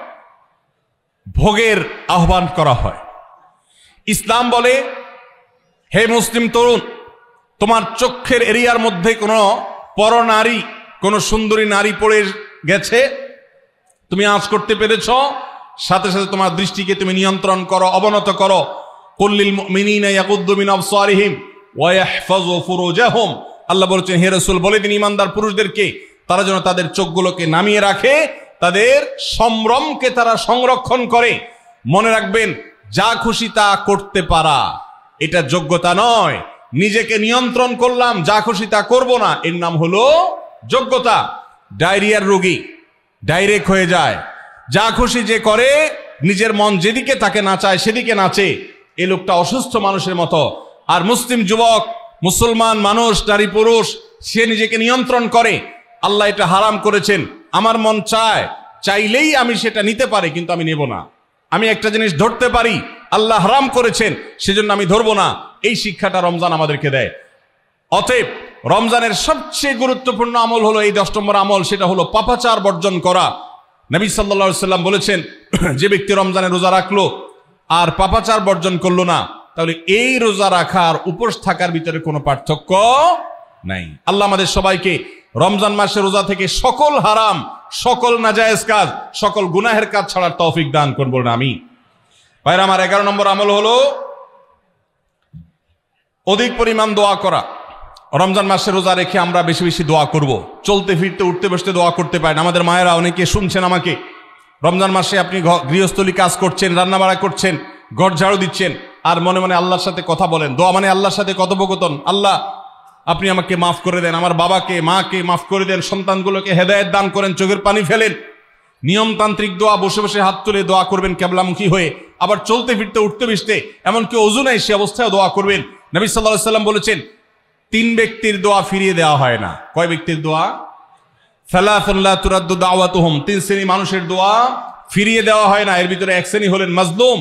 ভোগের আহ্বান করা হয়। ইসলাম বলে, হে মুসলিম তরুণ, তোমার চোখের এরিয়ার মধ্যে কোনো পরনারী, কোনো সুন্দরী নারী পড়ে গেছে, তুমি আঁচ করতে পেরেছ, সাথে সাথে তোমার দৃষ্টিকে তুমি নিয়ন্ত্রণ করো, অবনত করো। কুল্লিল মুমিনিনা ইয়াগুদ্দু মিন আবসারিহিম ওয়া ইয়াহফাযু ফুরুজাহুম। আল্লাহ বলেছেন, হে রাসূল বলে দিন ইমানদার পুরুষদেরকে তারা যেন তাদের চোখগুলোকে নামিয়ে রাখে, তাদের সম্ভ্রমকে তারা সংরক্ষণ করে। মনে রাখবেন, যা খুশি তা করতে পারা এটা যোগ্যতা নয়। নিজেকে নিয়ন্ত্রণ করলাম, যা খুশি তা করব না, এর নাম হলো যোগ্যতা। ডায়রিয়ার রোগী ডাইরেক্ট হয়ে যায়, যা খুশি যে করে, নিজের মন যেদিকে তাকে নাচায় সেদিকে নাচে, এ লোকটা অসুস্থ মানুষের মতো। আর মুসলিম যুবক, মুসলমান মানুষ, নারী পুরুষ, সে নিজেকে নিয়ন্ত্রণ করে। আল্লাহ এটা হারাম করেছেন, আমার মন চায়, চাইলেই আমি সেটা নিতে পারি, কিন্তু আমি নেব না। আমি একটা জিনিস ধরতে পারি, আল্লাহ হারাম করেছেন, সেজন্য আমি ধরবো না। এই শিক্ষাটা রমজান আমাদেরকে দেয়। অতএব রমজানের সবচেয়ে গুরুত্বপূর্ণ আমল হলো এই 10 নম্বর আমল, সেটা হলো পাপাচার বর্জন করা। নবী সাল্লাল্লাহু আলাইহি ওয়াসাল্লাম বলেছেন, যে ব্যক্তি রমজানে রোজা রাখলো আর পাপাচার বর্জন করলো না, তাহলে এই রোজা রাখার উপোস থাকার ভিতরে কোনো পার্থক্য নাই। আল্লাহ আমাদের সবাইকে রমজান মাসে রোজা থেকে সকল হারাম, সকল নাজায়েজ কাজ, সকল গুনাহের কাজ ছাড়ার তৌফিক দান করুন, বলুন আমিন। ভাইরা আমার, 11 নম্বর আমল হলো অধিক পরিমাণ দোয়া করা। রমজান মাসে রোজা রেখে আমরা বেশি বেশি দোয়া করব। চলতে ফিরতে, উঠতে বসতে দোয়া করতে পারেন। আমাদের মায়েরা অনেকে শুনছেন আমাকে, রমজান মাসে আপনি গৃহস্থলী কাজ করছেন, রান্না বাড়া করছেন, ঘর ঝাড়ু দিচ্ছেন, আর মনে মনে আল্লাহর সাথে কথা বলেন। দোয়া মানে আল্লাহর সাথে কথোপকথন। আল্লাহ, আপনি আমাকে মাফ করে দেন, আমার বাবাকে মাকে মাফ করে দেন, সন্তানগুলোকে হেদায়েত দান করেন, চোখের পানি ফেলেন। নিয়মতান্ত্রিক দোয়া, বসে বসে হাত তুলে দোয়া করবেন কিবলামুখী হয়ে। আবার চলতে ফিরতে, উঠতে বসতে, এমনকি ওযু নাই সে অবস্থায় দোয়া করবেন। নবী সাল্লাল্লাহু আলাইহি ওয়াসাল্লাম বলেছেন, 3 ব্যক্তির দোয়া ফিরিয়ে দেওয়া হয় না। কয় ব্যক্তির দোয়া? সালাতুন লা তুরাদ্দু দাওয়াতুহুম, 3 শ্রেণী মানুষের দোয়া ফিরিয়ে দেওয়া হয় না। এর ভিতরে এক শ্রেণী হলেন মাজলুম,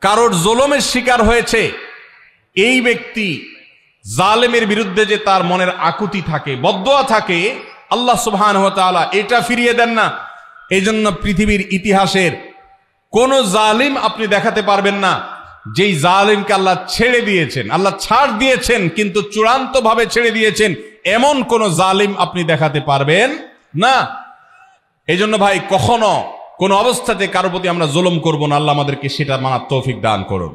কারোর জুলুমের শিকার হয়েছে। এই ব্যক্তি জালেমের বিরুদ্ধে যে তার মনের আকুতি থাকে, বদদোয়া থাকে, আল্লাহ সুবহানাহু ওয়া তাআলা এটা ফিরিয়ে দেন না। এই জন্য পৃথিবীর ইতিহাসের কোন জালিম আপনি দেখাতে পারবেন না যেই জালিমকে আল্লাহ ছেড়ে দিয়েছেন, আল্লাহ ছাড় দিয়েছেন কিন্তু চূড়ান্ত ভাবে ছেড়ে দিয়েছেন, এমন কোন জালিম আপনি দেখাতে পারবেন না। এই জন্য ভাই, কখনো কোন অবস্থাতে কারো প্রতি আমরা জুলুম করব না। আল্লাহ আমাদেরকে সেটা মানার তৌফিক দান করুন।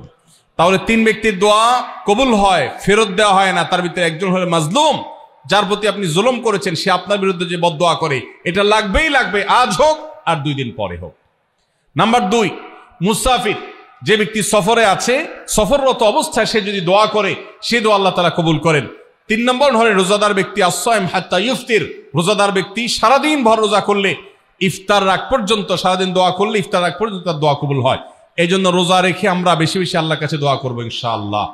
তাহলে 3 ব্যক্তির দোয়া কবুল হয়, ফেরত দেওয়া হয় না। তার ভিতরে একজন হলো মাজলুম, যার প্রতি আপনি জুলুম করেছেন, সে আপনার বিরুদ্ধে যে বদদোয়া করে, এটা লাগবেই লাগবে, আজ হোক আর 2 দিন পরে হোক। নাম্বার 2, মুসাফির, যে ব্যক্তি সফরে আছে, সফররত অবস্থায় সে যদি দোয়া করে, সে দোয়া আল্লাহ তাআলা কবুল করেন। 3 নম্বর হলো রোজাদার ব্যক্তি, as-সাইম হাত্তা ইফতির, রোজাদার ব্যক্তি সারাদিন ভর রোজা করলে, ইফতার রাগ পর্যন্ত, সারাদিন দোয়া করলে ইফতার রাগ পর্যন্ত তার দোয়া কবুল হয়। এই জন্য রোজা রেখে আমরা বেশি বেশি আল্লাহর কাছে দোয়া করবো ইনশাআল্লাহ।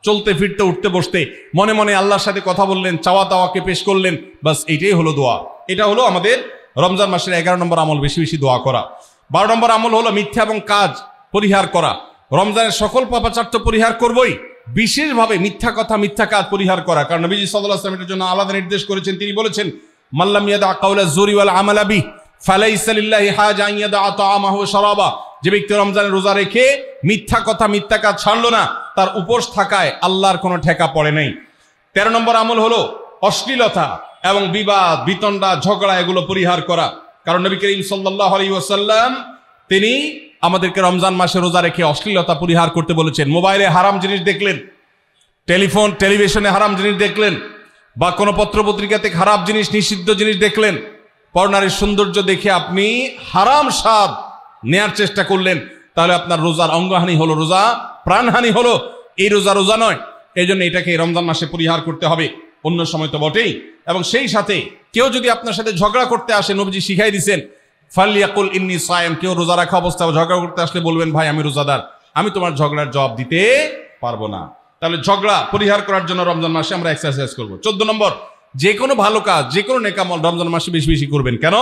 চলতে ফিরতে, উঠতে বসতে মনে মনে আল্লাহর সাথে কথা বললেন, চাওয়া দাওয়াকে পেশ করলেন, বাস এইটাই হলো দোয়া। এটা হলো আমাদের রমজান মাসের 11 নম্বর আমল, বেশি বেশি দোয়া করা। 12 নম্বর আমল হলো মিথ্যা এবং কাজ পরিহার করা। রমজানের সকল পাপাচার তো পরিহার করবই, বিশেষভাবে মিথ্যা কথা মিথ্যা কাজ পরিহার করা, কারণ নবীজি সাল্লাল্লাহু আলাইহি ওয়াসাল্লাম এর জন্য আলাদা নির্দেশ করেছেন। তিনি বলেছেন, মাল্লাম ইয়াদা কাওলা যুরি ওয়াল আমালা বিহি ফালাইসা লিল্লাহি হাজা আন ইয়াদা তাআমাহু ওয়া শারাবা। যে ব্যক্তি রমজানের রোজা রেখে মিথ্যা কথা মিথ্যা কাজ ছাড়লো না, তার উপোস থাকায় আল্লাহর কোনো ঠেকা পড়ে নাই। 13 নম্বর আমল হলো অশ্লীলতা এবং বিবাদ বিতণ্ডা ঝগড়া এগুলো পরিহার করা, কারণ নবী করিম সাল্লাল্লাহু আলাইহি ওয়াসাল্লাম তিনি আমাদেরকে রমজান মাসে রোজা রেখে অশ্লীলতা পরিহার করতে বলেছেন। মোবাইলে হারাম জিনিস দেখলেন, টেলিভিশনে হারাম জিনিস দেখলেন, বা কোনো পত্রপত্রিকাতে খারাপ জিনিস নিষিদ্ধ জিনিস দেখলেন, পরনারীর সৌন্দর্য দেখে আপনি হারাম স্বাদ নেয়ার চেষ্টা করলেন, তাহলে আপনার রোজার অঙ্গহানি হলো, রোজা প্রাণহানি হলো। এই রোজা নয়। এই জন্য এটাকে রমজান মাসে পরিহার করতে হবে, অন্য সময় তো বটেই। এবং সেই সাথে কেউ যদি আপনার সাথে ঝগড়া করতে আসে, নবীজি শিখাই দিয়েছেন, ফালিয়াকুল ইন্নী সায়েম, কেউ রোজা রাখা অবস্থায় ঝগড়া করতে আসলে বলবেন, ভাই আমি রোজাদার, আমি তোমার ঝগড়ার জবাব দিতে পারবো না। তাহলে ঝগড়া পরিহার করার জন্য রমজান মাসে আমরা এক্সারসাইজ করবো। 14 নম্বর, যে কোনো ভালো কাজ যে কোনো নেকামল রমজান মাসে বেশি বেশি করবেন। কেন?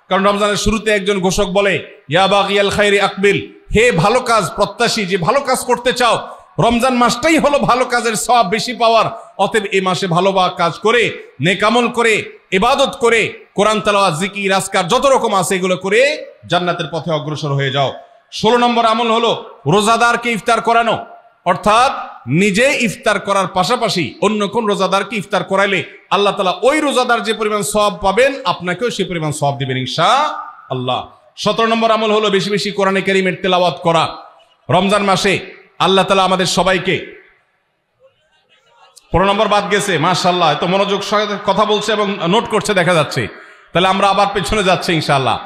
কারণ রমজানের শুরুতে একজন ঘোষক বলে, ইয়া বাগিয়াল খাইরি আকবিল, হে ভালো কাজ প্রত্যাশী, যে ভালো কাজ করতে চাও, রমজান মাসটাই হলো ভালো কাজের সওয়াব বেশি পাওয়ার। অতএব এই মাসে ভালো কাজ করে, নেকামল করে, ইবাদত করে, কোরআন তেলাওয়াত, জিকির, আজকার যত রকম আছে এগুলো করে জান্নাতের পথে অগ্রসর হয়ে যাও। 16 নম্বর আমল হলো রোজাদারকে ইফতার করানো, অর্থাৎ নিজে ইফতার করার পাশাপাশি অন্য কোন রোজাদারকে ইফতার করাইলে আল্লাহ তাআলা ওই রোজাদার যে পরিমাণ সওয়াব পাবেন আপনাকেও সেই পরিমাণ সওয়াব দিবেন ইনশাআল্লাহ। 17 নম্বর আমল হলো বেশি বেশি কোরআনে কারীমের তেলাওয়াত করা। রমজান মাসে আল্লাহ তাআলা আমাদের সবাইকে, 15 নম্বর বাদ গেছে, মাশাআল্লাহ, এত মনোযোগ সহকারে কথা বলছে এবং নোট করছে দেখা যাচ্ছে। তাহলে আমরা আবার পেছনে যাচ্ছি ইনশাআল্লাহ।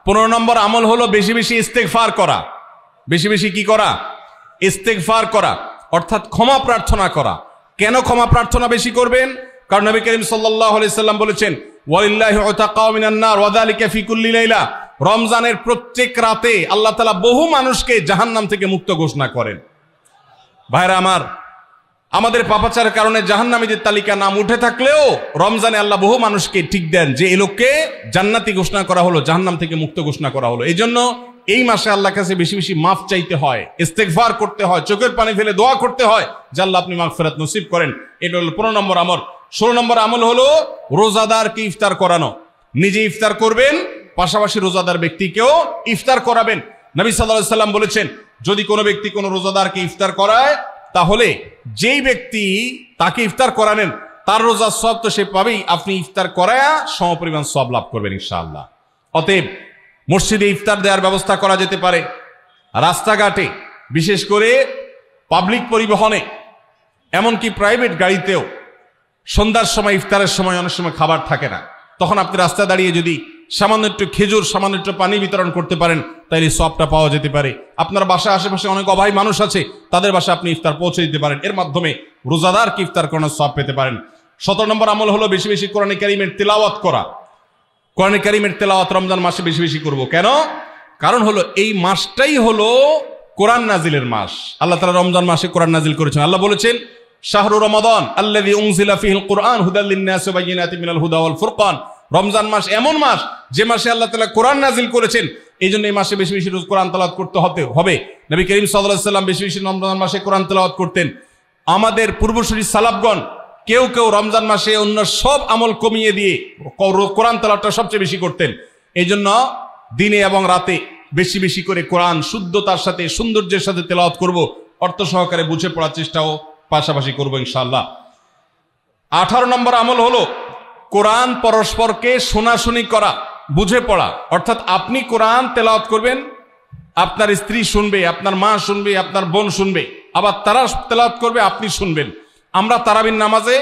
15 নম্বর আমল হলো বেশি বেশি ইস্তেগফার করা। বেশি বেশি কি করা? ইস্তেগফার করা, অর্থাৎ ক্ষমা প্রার্থনা করা। কেন ক্ষমা প্রার্থনা বেশি করবেন? কারণ নবী করিম সাল্লাল্লাহু আলাইহি সাল্লাম বলেছেন, ওয়ালিল্লাহি উতাকাউ মিনান নার ওয়া যালিকা ফি কুল্লি লাইলা। রমজানের প্রত্যেক রাতে আল্লাহ তাআলা বহু মানুষকে জাহান্নাম থেকে মুক্ত ঘোষণা করেন। ভাইরা আমার, আমাদের পাপাচারের কারণে জাহান্নামীদের তালিকা নাম উঠে থাকলেও রমজানে আল্লাহ বহু মানুষকে ঠিক দেন যে এই লোককে জান্নাতি ঘোষণা করা হলো, জাহান্নাম থেকে মুক্ত ঘোষণা করা হলো। এই জন্য এই মাসে আল্লাহর কাছে বেশি বেশি মাফ চাইতে হয়, ইস্তেগফার করতে হয়, চোখের পানি ফেলে দোয়া করতে হয় যে আল্লাহ আপনি মাগফিরাত নসিব করেন। এটা হলো 15 নম্বর আমল। 16 নম্বর আমল হলো রোজাদারকে ইফতার করানো। নিজে ইফতার করবেন, পাশাপাশি রোজাদার ব্যক্তিকেও ইফতার করাবেন। নবী সাল্লাল্লাহু আলাইহি সাল্লাম বলেছেন, যদি কোনো ব্যক্তি কোনো রোজাদারকে ইফতার করায়, তাহলে যেই ব্যক্তি তাকে ইফতার করালেন তার রোজার সওয়াব তো সে পাবেই, আপনি ইফতার করায়া সমপরিমাণ সওয়াব লাভ করবেন ইনশাআল্লাহ। অতএব মসজিদে ইফতার দেওয়ার ব্যবস্থা করা যেতে পারে, রাস্তাঘাটে, বিশেষ করে পাবলিক পরিবহনে, এমনকি প্রাইভেট গাড়িতেও সন্ধ্যার সময় ইফতারের সময় অনেক সময় খাবার থাকে না, তখন আপনি রাস্তায় দাঁড়িয়ে যদি সামান্য একটু খেজুর, সামান্য একটু পানি বিতরণ করতে পারেন, তাইলে সওয়াবটা পাওয়া যেতে পারে। আপনার বাসার আশেপাশে অনেক অভাবী মানুষ আছে, তাদের বাসায় আপনি ইফতার পৌঁছে দিতে পারেন, এর মাধ্যমে রোজাদারকে ইফতার করানোর সওয়াব পেতে পারেন। 17 নম্বর আমল হলো বেশি বেশি কোরআনে কারীমের তেলাওয়াত করা। কোরআনে কারীমের তেলাওয়াত রমজান মাসে বেশি বেশি করব। কেন? কারণ হলো এই মাসটাই হলো কোরআন নাজিলের মাস। আল্লাহ তাআলা রমজান মাসে কোরআন নাজিল করেছেন। আল্লাহ বলেছেন, শাহরু রমাদান আল্লাযী উনজিলা ফীহিল কুরআন হুদাল লিন-নাসি ওয়া বায়িনাতিন মিনাল হুদা ওয়াল ফুরকান। রমজান মাস এমন মাস যে মাসে আল্লাহ তাআলা কোরআন নাজিল করেছেন, এই জন্য এই মাসে বেশি বেশি রোজ কোরআন তেলাওয়াত করতে হবে। নবী করিম সাল্লাল্লাহু আলাইহি সাল্লাম বেশি বেশি রমজান মাসে কোরআন তেলাওয়াত করতেন। আমাদের পূর্বসূরি সালাফগণ কেউ কেউ রমজান মাসে অন্য সব আমল কমিয়ে দিয়ে কোরআন তেলাওয়াতটা সবচেয়ে বেশি করতেন। এই জন্য দিনে এবং রাতে বেশি বেশি করে কোরআন শুদ্ধতার সাথে, সৌন্দর্যের সাথে তেলাওয়াত করব, অর্থ সহকারে বুঝে পড়ার চেষ্টাও পাশাপাশি করবো ইনশাআল্লাহ। 18 নম্বর আমল হলো কোরআন পরস্পরকে শোনাশুনি করা, বুঝে পড়া। অর্থাৎ আপনি কোরআন তেলাওয়াত করবেন, আপনার স্ত্রী শুনবে, আপনার মা শুনবে, আপনার বোন শুনবে, আবার তারা তেলাওয়াত করবে, আপনি শুনবেন। আমরা তারাবির নামাজে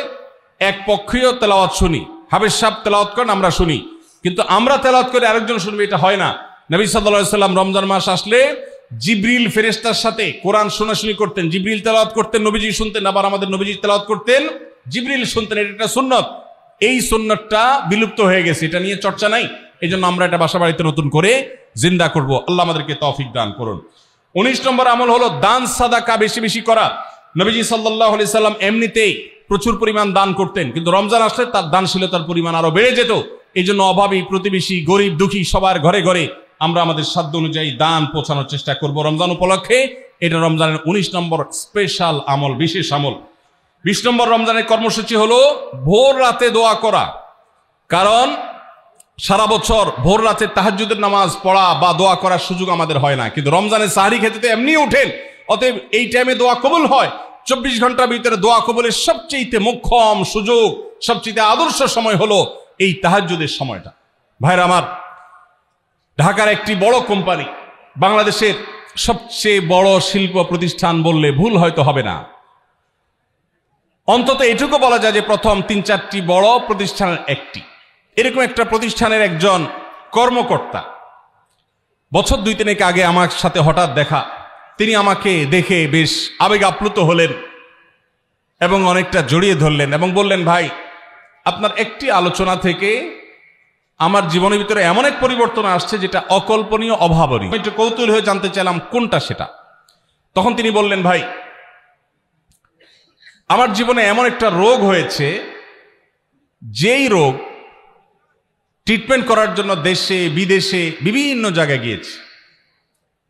এক পক্ষীয় তেলাওয়াত শুনি, হাফেজ সাহেব তেলাওয়াত করেন, আমরা শুনি, কিন্তু আমরা তেলাওয়াত করে আরেকজন শুনবে, এটা হয় না। নবী সাল্লাল্লাহু আলাইহি সাল্লাম রমজান মাস আসলে জিবরিল ফেরেশতার সাথে কোরআন শোনাশুনি করতেন। জিবরিল তেলাওয়াত করতেন, নবীজি শুনতেন, আবার আমাদের নবীজি তেলাওয়াত করতেন, জিবরিল শুনতেন। এটা একটা সুন্নত। এই সুন্নতটা বিলুপ্ত হয়ে গেছে, এটা নিয়ে চর্চা নাই। এই জন্য আমরা এটা বাসা বাড়িতে নতুন করে জিন্দা করব। আল্লাহ আমাদেরকে তৌফিক দান করুন। 19 নম্বর আমল হলো দান সাদাকা বেশি বেশি করা। নবীজি সাল্লাল্লাহু আলাইহি সাল্লাম এমনিতেই প্রচুর পরিমাণ দান করতেন, কিন্তু রমজান আসলে তার দানশীলতার পরিমাণ আরো বেড়ে যেত। এই জন্য অভাবী, প্রতিবেশী, গরিব, দুঃখী সবার ঘরে ঘরে আমরা আমাদের সাধ্য অনুযায়ী দান পৌঁছানোর চেষ্টা করব। রমজান উপলক্ষে এটা রমজানের 19 নম্বর স্পেশাল আমল, বিশেষ আমল। 20 নম্বর রমজানের কর্মসূচি হলো ভোর রাতে দোয়া করা। কারণ সারা বছর ভোর রাতে তাহাজ্জুদের নামাজ পড়া বা দোয়া করার সুযোগ আমাদের হয় না, কিন্তু রমজানের সাহরি খেতে তো এমনি উঠেন, অতএব এই টাইমে দোয়া কবুল হয়। 24 ঘন্টার ভিতরে দোয়া কবুলের সবচেয়ে মোক্ষম সুযোগ, সবচেয়ে আদর্শ সময় হলো এই তাহাজ্জুদের সময়টা। ভাইরা আমার, ঢাকার একটি বড় কোম্পানি, বাংলাদেশের সবচেয়ে বড় শিল্প প্রতিষ্ঠান বললে ভুল হয়তো হবে না, অন্তত এটুকু বলা যায় যে প্রথম 3-4টি বড় প্রতিষ্ঠানের একটি। এরকম একটা প্রতিষ্ঠানের একজন কর্মকর্তা বছর 2-3 আগে আমার সাথে হঠাৎ দেখা। তিনি আমাকে দেখে বেশ আবেগ আপ্লুত হলেন এবং অনেকটা জড়িয়ে ধরলেন এবং বললেন, ভাই, আপনার একটি আলোচনা থেকে আমার জীবনের ভিতরে এমন এক পরিবর্তন আসছে যেটা অকল্পনীয়, অভাবনীয়। একটু কৌতূহল হয়ে জানতে চাইলাম কোনটা সেটা। তখন তিনি বললেন, ভাই, আমার জীবনে এমন একটা রোগ হয়েছে, যেই রোগ ট্রিটমেন্ট করার জন্য দেশে বিদেশে বিভিন্ন জায়গায় গিয়েছি,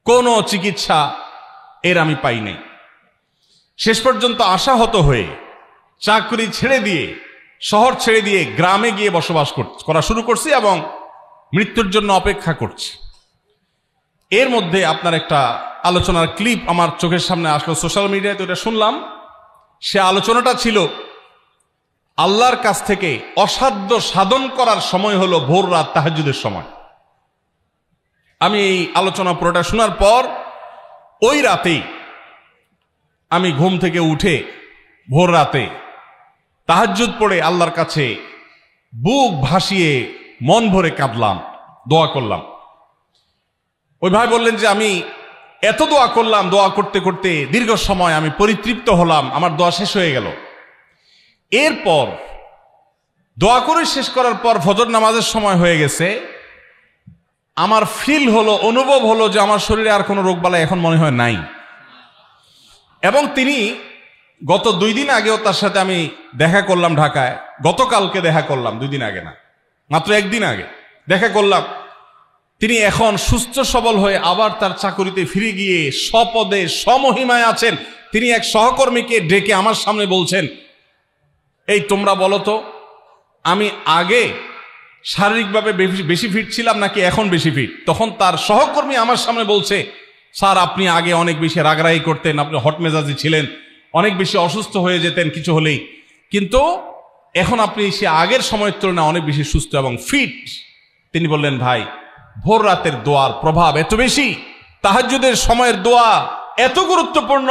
কোনো চিকিৎসা এর আমি পাই নাই। শেষ পর্যন্ত আশাহত হয়ে চাকরি ছেড়ে দিয়ে, শহর ছেড়ে দিয়ে গ্রামে গিয়ে বসবাস করা শুরু করছি এবং মৃত্যুর জন্য অপেক্ষা করছি। এর মধ্যে আপনার একটা আলোচনার ক্লিপ আমার চোখের সামনে আসলো সোশ্যাল মিডিয়ায়, তো এটা শুনলাম। সে আলোচনাটা ছিল আল্লাহর কাছ থেকে অসাধ্য সাধন করার সময় হলো ভোর রাত, তাহাজ্জুদের সময়। আমি এই আলোচনা পুরোটা শোনার পর ওই রাতেই আমি ঘুম থেকে উঠে ভোর রাতে তাহাজ্জুদ পড়ে আল্লাহর কাছে বুক ভাসিয়ে মন ভরে কাঁদলাম, দোয়া করলাম। ওই ভাই বললেন যে আমি এত দোয়া করলাম, দোয়া করতে করতে দীর্ঘ সময় আমি পরিতৃপ্ত হলাম, আমার দোয়া শেষ হয়ে গেল। এরপর দোয়া করে শেষ করার পর ফজর নামাজের সময় হয়ে গেছে, আমার ফিল হলো, অনুভব হলো যে আমার শরীরে আর কোনো রোগবালাই এখন মনে হয় নাই। এবং তিনি গত 2 দিন আগেও তার সাথে আমি দেখা করলাম ঢাকায়, গতকালকে দেখা করলাম, 2 দিন আগে না, মাত্র 1 দিন আগে দেখা করলাম। তিনি এখন সুস্থ সবল হয়ে আবার তার চাকরিতে ফিরে গিয়ে স্বপদে স্বমহিমায় আছেন। তিনি এক সহকর্মীকে ডেকে আমার সামনে বলছেন, এই তোমরা বলো তো, আমি আগে শারীরিকভাবে বেশি ফিট ছিলাম নাকি এখন বেশি ফিট? তখন তার সহকর্মী আমার সামনে বলছে, স্যার, আপনি আগে অনেক বেশি রাগারাগি করতেন, আপনি হট মেজাজি ছিলেন, অনেক বেশি অসুস্থ হয়ে যেতেন কিছু হলেই, কিন্তু এখন আপনি সে আগের সময়ের তুলনায় অনেক বেশি সুস্থ এবং ফিট। তিনি বললেন, ভাই, ভোর রাতের দোয়ার প্রভাব এত বেশি, তাহাজ্জুদের সময়ের দোয়া এত গুরুত্বপূর্ণ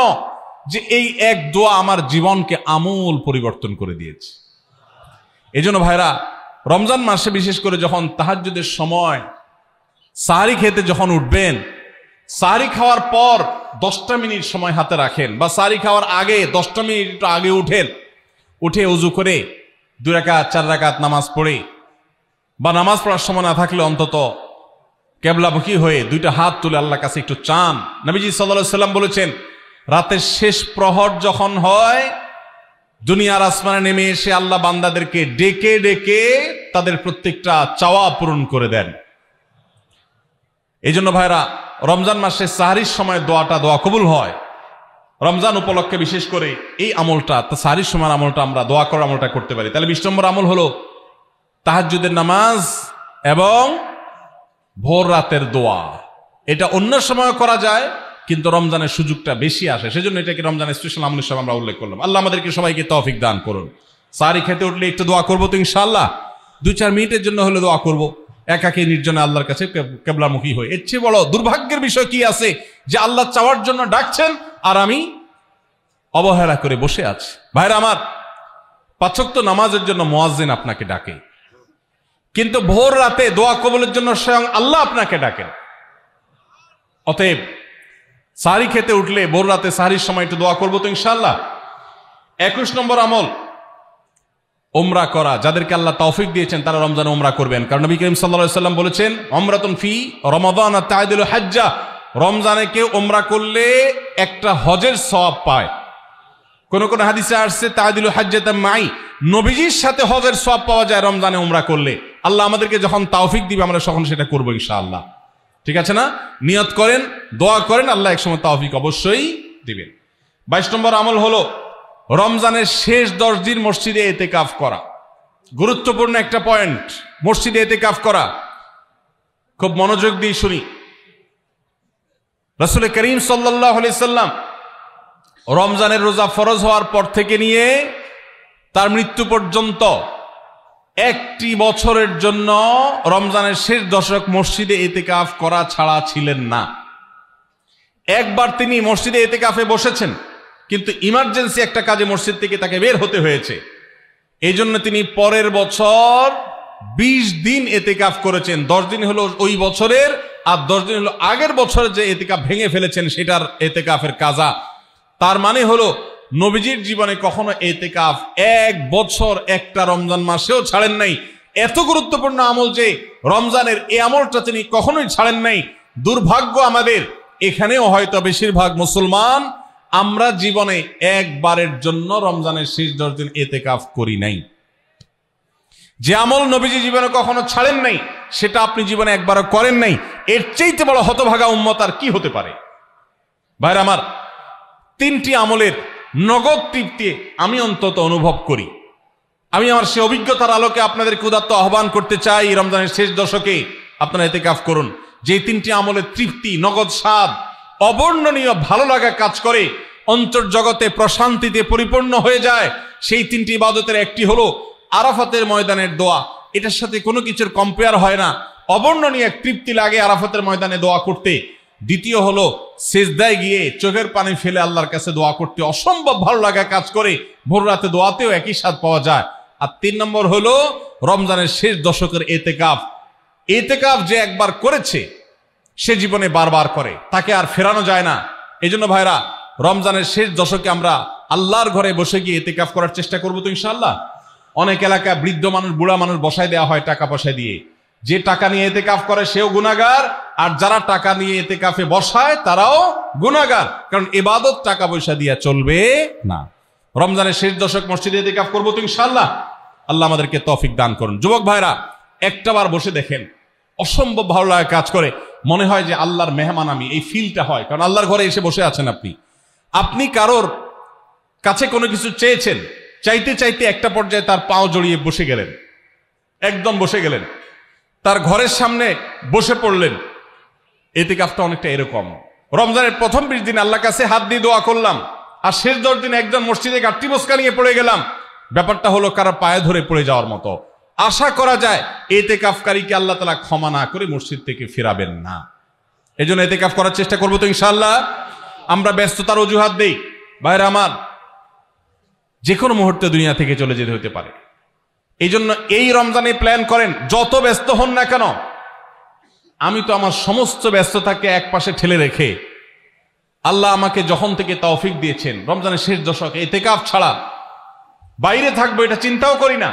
যে এই এক দোয়া আমার জীবনকে আমূল পরিবর্তন করে দিয়েছে। এজন্য ভাইরা, রমজান মাসে বিশেষ করে যখন তাহাজ্জুদের সময় সাহরি খেতে যখন উঠবেন, সাহরি খাওয়ার পর 10টা মিনিট সময় হাতে রাখেন, বা সাহরি খাওয়ার আগে 10টা মিনিট আগে উঠে ওযু করে 2 রাকাত 4 রাকাত নামাজ পড়ে, বা নামাজ পড়ার সময় না থাকলে অন্তত কেবলামুখী হয়ে 2টা হাত তুলে আল্লাহর কাছে একটু চান। নবীজি সাল্লাল্লাহু আলাইহি সাল্লাম বলেছেন, রাতের শেষ প্রহর যখন হয়, দুনিয়ার আসমানে নেমে এসে আল্লাহ বান্দাদেরকে ডেকে ডেকে তাদের প্রত্যেকটা চাওয়া পূরণ করে দেন। এই জন্য ভাইরা, রমজান মাসে সাহরির সময় দোয়া কবুল হয়। রমজান উপলক্ষে বিশেষ করে এই আমলটা, সাহরির সময় আমলটা, আমরা দোয়া করার আমলটা করতে পারি। তাহলে 20 নম্বর আমল হলো তাহাজ্জুদের নামাজ এবং ভোর রাতের দোয়া। এটা অন্য সময় করা যায়, কিন্তু রমজানের সুযোগটা বেশি আসে, সেজন্য এটাকে রমজানের স্পেশাল আমল হিসেবে আমরা উল্লেখ করলাম। আল্লাহ আমাদেরকে সবাইকে তৌফিক দান করুন। সাহরি খেতে উঠলে একটু দোয়া করবো তো ইনশাআল্লাহ, 2-4 মিনিটের জন্য হলে দোয়া করবো, একাকী নির্জনে আল্লাহর কাছে কেবলামুখী হয়ে। এর চেয়ে বড় দুর্ভাগ্যের বিষয় কি আছে যে আল্লাহ চাওয়ার জন্য ডাকছেন আর আমি অবহেলা করে বসে আছি। ভাইরা আমার, 5 ওয়াক্ত নামাজের জন্য মুয়াজ্জিন আপনাকে ডাকে, কিন্তু ভোর রাতে দোয়া কবুলের জন্য স্বয়ং আল্লাহ আপনাকে ডাকেন। অতএব সাহরি খেতে উঠলে ভোর রাতে সাহরির সময় একটু দোয়া করবো তো ইনশাআল্লাহ। 21 নম্বর আমল, উমরা করা। যাদেরকে আল্লাহ তৌফিক দিয়েছেন তারা রমজানে উমরা করবেন, কারণ নবী করিম সাল্লাল্লাহু আলাইহি ওয়াসাল্লাম বলেছেন, উমরাতুন ফি রমাদান তা'দিলু হাজ্জা। রমজানে কেউ উমরা করলে একটা হজের সওয়াব পায়। কোন কোন হাদিসে আসছে তা'দিলু হাজ্জাতাম মাই, নবীজির সাথে হজের সওয়াব পাওয়া যায় রমজানে উমরা করলে। আল্লাহ আমাদেরকে যখন তৌফিক দিবে আমরা তখন সেটা করব ইনশাআল্লাহ। ঠিক আছে না? নিয়ত করেন, দোয়া করেন, আল্লাহ একসময় তৌফিক অবশ্যই দিবেন। 22 নম্বর আমল হলো রমজানের শেষ 10 দিন মসজিদে ইতিকাফ করা। গুরুত্বপূর্ণ একটা পয়েন্ট, মসজিদে ইতিকাফ করা। খুব মনোযোগ দিয়ে শুনি। রাসূল করিম সাল্লাল্লাহু আলাইহি সাল্লাম রমজানের রোজা ফরজ হওয়ার পর থেকে নিয়ে তার মৃত্যু পর্যন্ত একটি বছরের জন্য রমজানের শেষ দশক মসজিদে ইতিকাফ করা ছাড়া ছিলেন না। একবার তিনি মসজিদে ইতিকাফে বসেছেন, কিন্তু ইমার্জেন্সি একটা কাজে মসজিদ থেকে তাকে বের হতে হয়েছে। এই জন্য তিনি পরের বছর 20 দিন ইতিকাফ করেছেন। 10 দিন হলো ওই বছরের, আর 10 দিন হলো আগের বছরে যে ইতিকাফ ভেঙে ফেলেছেন সেটার ইতিকাফের কাজা। তার মানে হলো নবীজির জীবনে কখনো ইতিকাফ 1 বছর একটা রমজান মাসেও ছাড়েন নাই। এত গুরুত্বপূর্ণ আমল যে রমজানের এই আমলটা তিনি কখনোই ছাড়েন নাই। দুর্ভাগ্য আমাদের, এখানেও হয়তো বেশিরভাগ মুসলমান আমরা জীবনে একবারের জন্য রমজানের শেষ 10 দিন ইতিকাফ করি নাই। যে আমল নবীজি জীবনে কখনো ছাড়েন নাই সেটা আপনি জীবনে একবারও করেন নাই। এর চাইতে বড় হতভাগা উম্মত আর কি হতে পারে? ভাইরা আমার, 3টি আমলের নগদ তৃপ্তি আমি অন্তত অনুভব করি। আমি আমার সে অভিজ্ঞতার আলোকে আপনাদের উদাত্ত আহ্বান করতে চাই, রমজানের শেষ দশকে আপনারা ইতিকাফ করুন। যে 3টি আমলের তৃপ্তি, নগদ স্বাদ, অবর্ণনীয় ভালো লাগা কাজ করে, অন্তর্জগতে প্রশান্তিতে পরিপূর্ণ হয়ে যায়, সেই 3টি ইবাদতের একটি হলো আরাফাতের ময়দানের দোয়া। এটার সাথে কোনো কিছুর কম্পেয়ার হয় না। অবর্ণনীয় এক তৃপ্তি লাগে আরাফাতের ময়দানে দোয়া করতে। দ্বিতীয় হলো সিজদায় গিয়ে চোখের পানি ফেলে আল্লাহর কাছে দোয়া করতে অসম্ভব ভালো লাগা কাজ করে। ভোর রাতে দোয়াতেও একই স্বাদ পাওয়া যায়। আর 3 নম্বর হলো রমজানের শেষ দশকের ইতিকাফ। ইতিকাফ যে একবার করেছে সে জীবনে বারবার করে, তাকে আর ফেরানো যায় না। এই জন্য ভাইরা, রমজানের শেষ দশকে আমরা আল্লাহর ঘরে বসে গিয়ে ইতিকাফ করার চেষ্টা করবো তো ইনশাআল্লাহ। অনেক এলাকায় বৃদ্ধ মানুষ, বুড়া মানুষ বসায় দেওয়া হয় টাকা পয়সা দিয়ে। যে টাকা নিয়ে ইতিকাফ করে সেও গুনাহগার, আর যারা টাকা নিয়ে ইতিকাফে বসায় তারাও গুনাহগার। কারণ ইবাদত টাকা পয়সা দিয়ে চলবে না। রমজানের শেষ দশক মসজিদে ইতিকাফ করবো তো ইনশাআল্লাহ। আল্লাহ আমাদেরকে তৌফিক দান করুন। যুবক ভাইরা, একটাবার বসে দেখেন, অসম্ভব ভালো লাগা কাজ করে। মনে হয় যে আল্লাহর মেহমান আমি, এই ফিলটা হয়। কারণ আল্লাহর ঘরে এসে বসে আছেন আপনি কারোর কাছে কোনো কিছু চেয়েছেন, চাইতে চাইতে একটা পর্যায়ে তার পাও জড়িয়ে বসে গেলেন, একদম বসে গেলেন, তার ঘরের সামনে বসে পড়লেন। ইতিকাফটা অনেকটা এরকম। রমজানের প্রথম 20 দিন আল্লাহর কাছে হাত দিয়ে দোয়া করলাম, আর শেষ 10 দিন একজন মসজিদে গাঁটটি বসকা নিয়ে পড়ে গেলাম। ব্যাপারটা হলো কারো পায়ে ধরে পড়ে যাওয়ার মতো। আশা করা যায় ইতিকাফকারীকে আল্লাহ তাআলা ক্ষমা না করে মসজিদ থেকে ফেরাবেন না। এই জন্য ইতিকাফ করার চেষ্টা করবো তো ইনশাআল্লাহ। আমরা ব্যস্ততার অজুহাত দেই। ভাইরা আমার, যে কোনো মুহূর্তে দুনিয়া থেকে চলে যেতে হতে পারে। এই জন্য এই রমজানে প্ল্যান করেন, যত ব্যস্ত হন না কেন। আমি তো আমার সমস্ত ব্যস্ততাকে এক পাশে ঠেলে রেখে, আল্লাহ আমাকে যখন থেকে তৌফিক দিয়েছেন রমজানের শেষ দশকে ইতিকাফ ছাড়া বাইরে থাকবো এটা চিন্তাও করি না।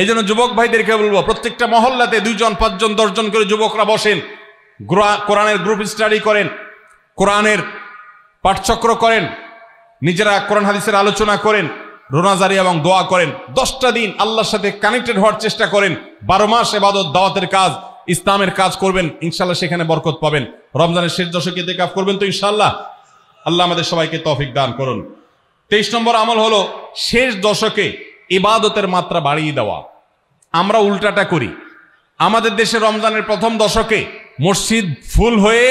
এই জন্য যুবক ভাইদেরকে বলবো, প্রত্যেকটা মহল্লাতে 2 জন 5 জন 10 জন করে যুবকরা বসেন, কোরআনের গ্রুপ স্টাডি করেন, কোরআনের পাঠচক্র করেন, নিজেরা কোরআন হাদিসের আলোচনা করেন, রোনাজারি এবং দোয়া করেন। 10টা দিন আল্লাহর সাথে কানেক্টেড হওয়ার চেষ্টা করেন। 12 মাস ইবাদত, দাওয়াতের কাজ, ইসলামের কাজ করবেন, ইনশাআল্লাহ সেখানে বরকত পাবেন। রমজানের শেষ দশকে ইতিকাফ করবেন তো ইনশাআল্লাহ। আল্লাহ আমাদের সবাইকে তৌফিক দান করুন। 23 নম্বর আমল হলো শেষ দশকে ইবাদতের মাত্রা বাড়িয়ে দেওয়া। আমরা উল্টাটা করি। আমাদের দেশে রমজানের প্রথম দশকে মসজিদ ফুল হয়ে,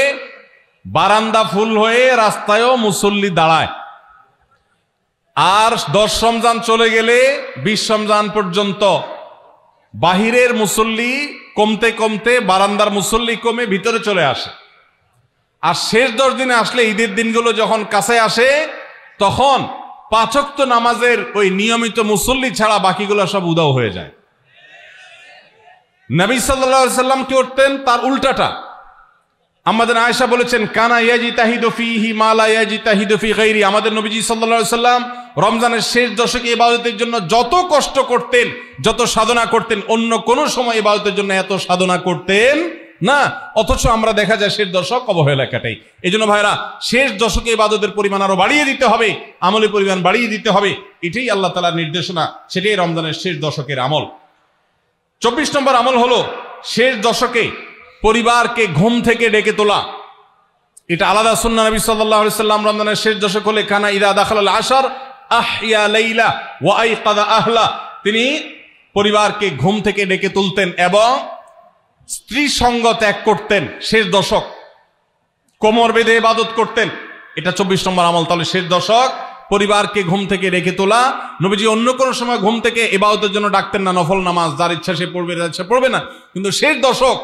বারান্দা ফুল হয়ে, রাস্তায়ও মুসল্লি দাঁড়ায়। আর 10 রমজান চলে গেলে 20 রমজান পর্যন্ত বাহিরের মুসল্লি কমতে কমতে বারান্দার মুসল্লি কমে ভিতরে চলে আসে। আর শেষ 10 দিনে আসলে, ঈদের দিনগুলো যখন কাছে আসে, তখন 5 ওয়াক্ত নামাজের ওই নিয়মিত মুসল্লি ছাড়া বাকিগুলো সব উদাও হয়ে যায়। নবী সাল্লাল্লাহু আলাইহি সাল্লাম কি করতেন? তার উল্টাটা। আমাদের আয়েশা বলেছেন, কানা ইয়াজিতাহিদু ফীহি মা লা ইয়াজিতাহিদু ফী গায়রি। আমাদের নবীজি সাল্লাল্লাহু আলাইহি সাল্লাম রমজানের শেষ দশকে ইবাদতের জন্য যত কষ্ট করতেন, যত সাধনা করতেন, অন্য কোন সময় ইবাদতের জন্য এত সাধনা করতেন না। অথচ আমরা দেখা যায় শেষ দশক অবহেলা কাটাই। এই জন্য ভাইরা, শেষ দশকে ইবাদতের পরিমাণ আরো বাড়িয়ে দিতে হবে, আমলের পরিমাণ বাড়িয়ে দিতে হবে। এটাই আল্লাহ তাআলার নির্দেশনা, সেটাই রমজানের শেষ দশকের আমল। 24 নম্বর আমল হলো শেষ দশকে পরিবারকে ঘুম থেকে ডেকে তোলা, এটা আলাদা সুন্নাহ। নবী সাল্লাল্লাহু আলাইহি সাল্লাম রমজানের শেষ দশক হলে কানা ইদা দাখালাল আশার আহইয়া লাইলা ওয়া আইকাযা আহলা, তিনি পরিবারকে ঘুম থেকে ডেকে তুলতেন এবং স্ত্রী সঙ্গ ত্যাগ করতেন। শেষ দশক কোমর বেঁধে ইবাদত করতেন, এটা 24 নম্বর আমল। তাহলে শেষ দশক পরিবারকে ঘুম থেকে ডেকে তোলা। নবীজি অন্য কোনো সময় ঘুম থেকে ইবাদতের জন্য ডাকতেন না, নফল নামাজ যার ইচ্ছা সে পড়বে, যার ইচ্ছা পড়বে না। কিন্তু শেষ দশক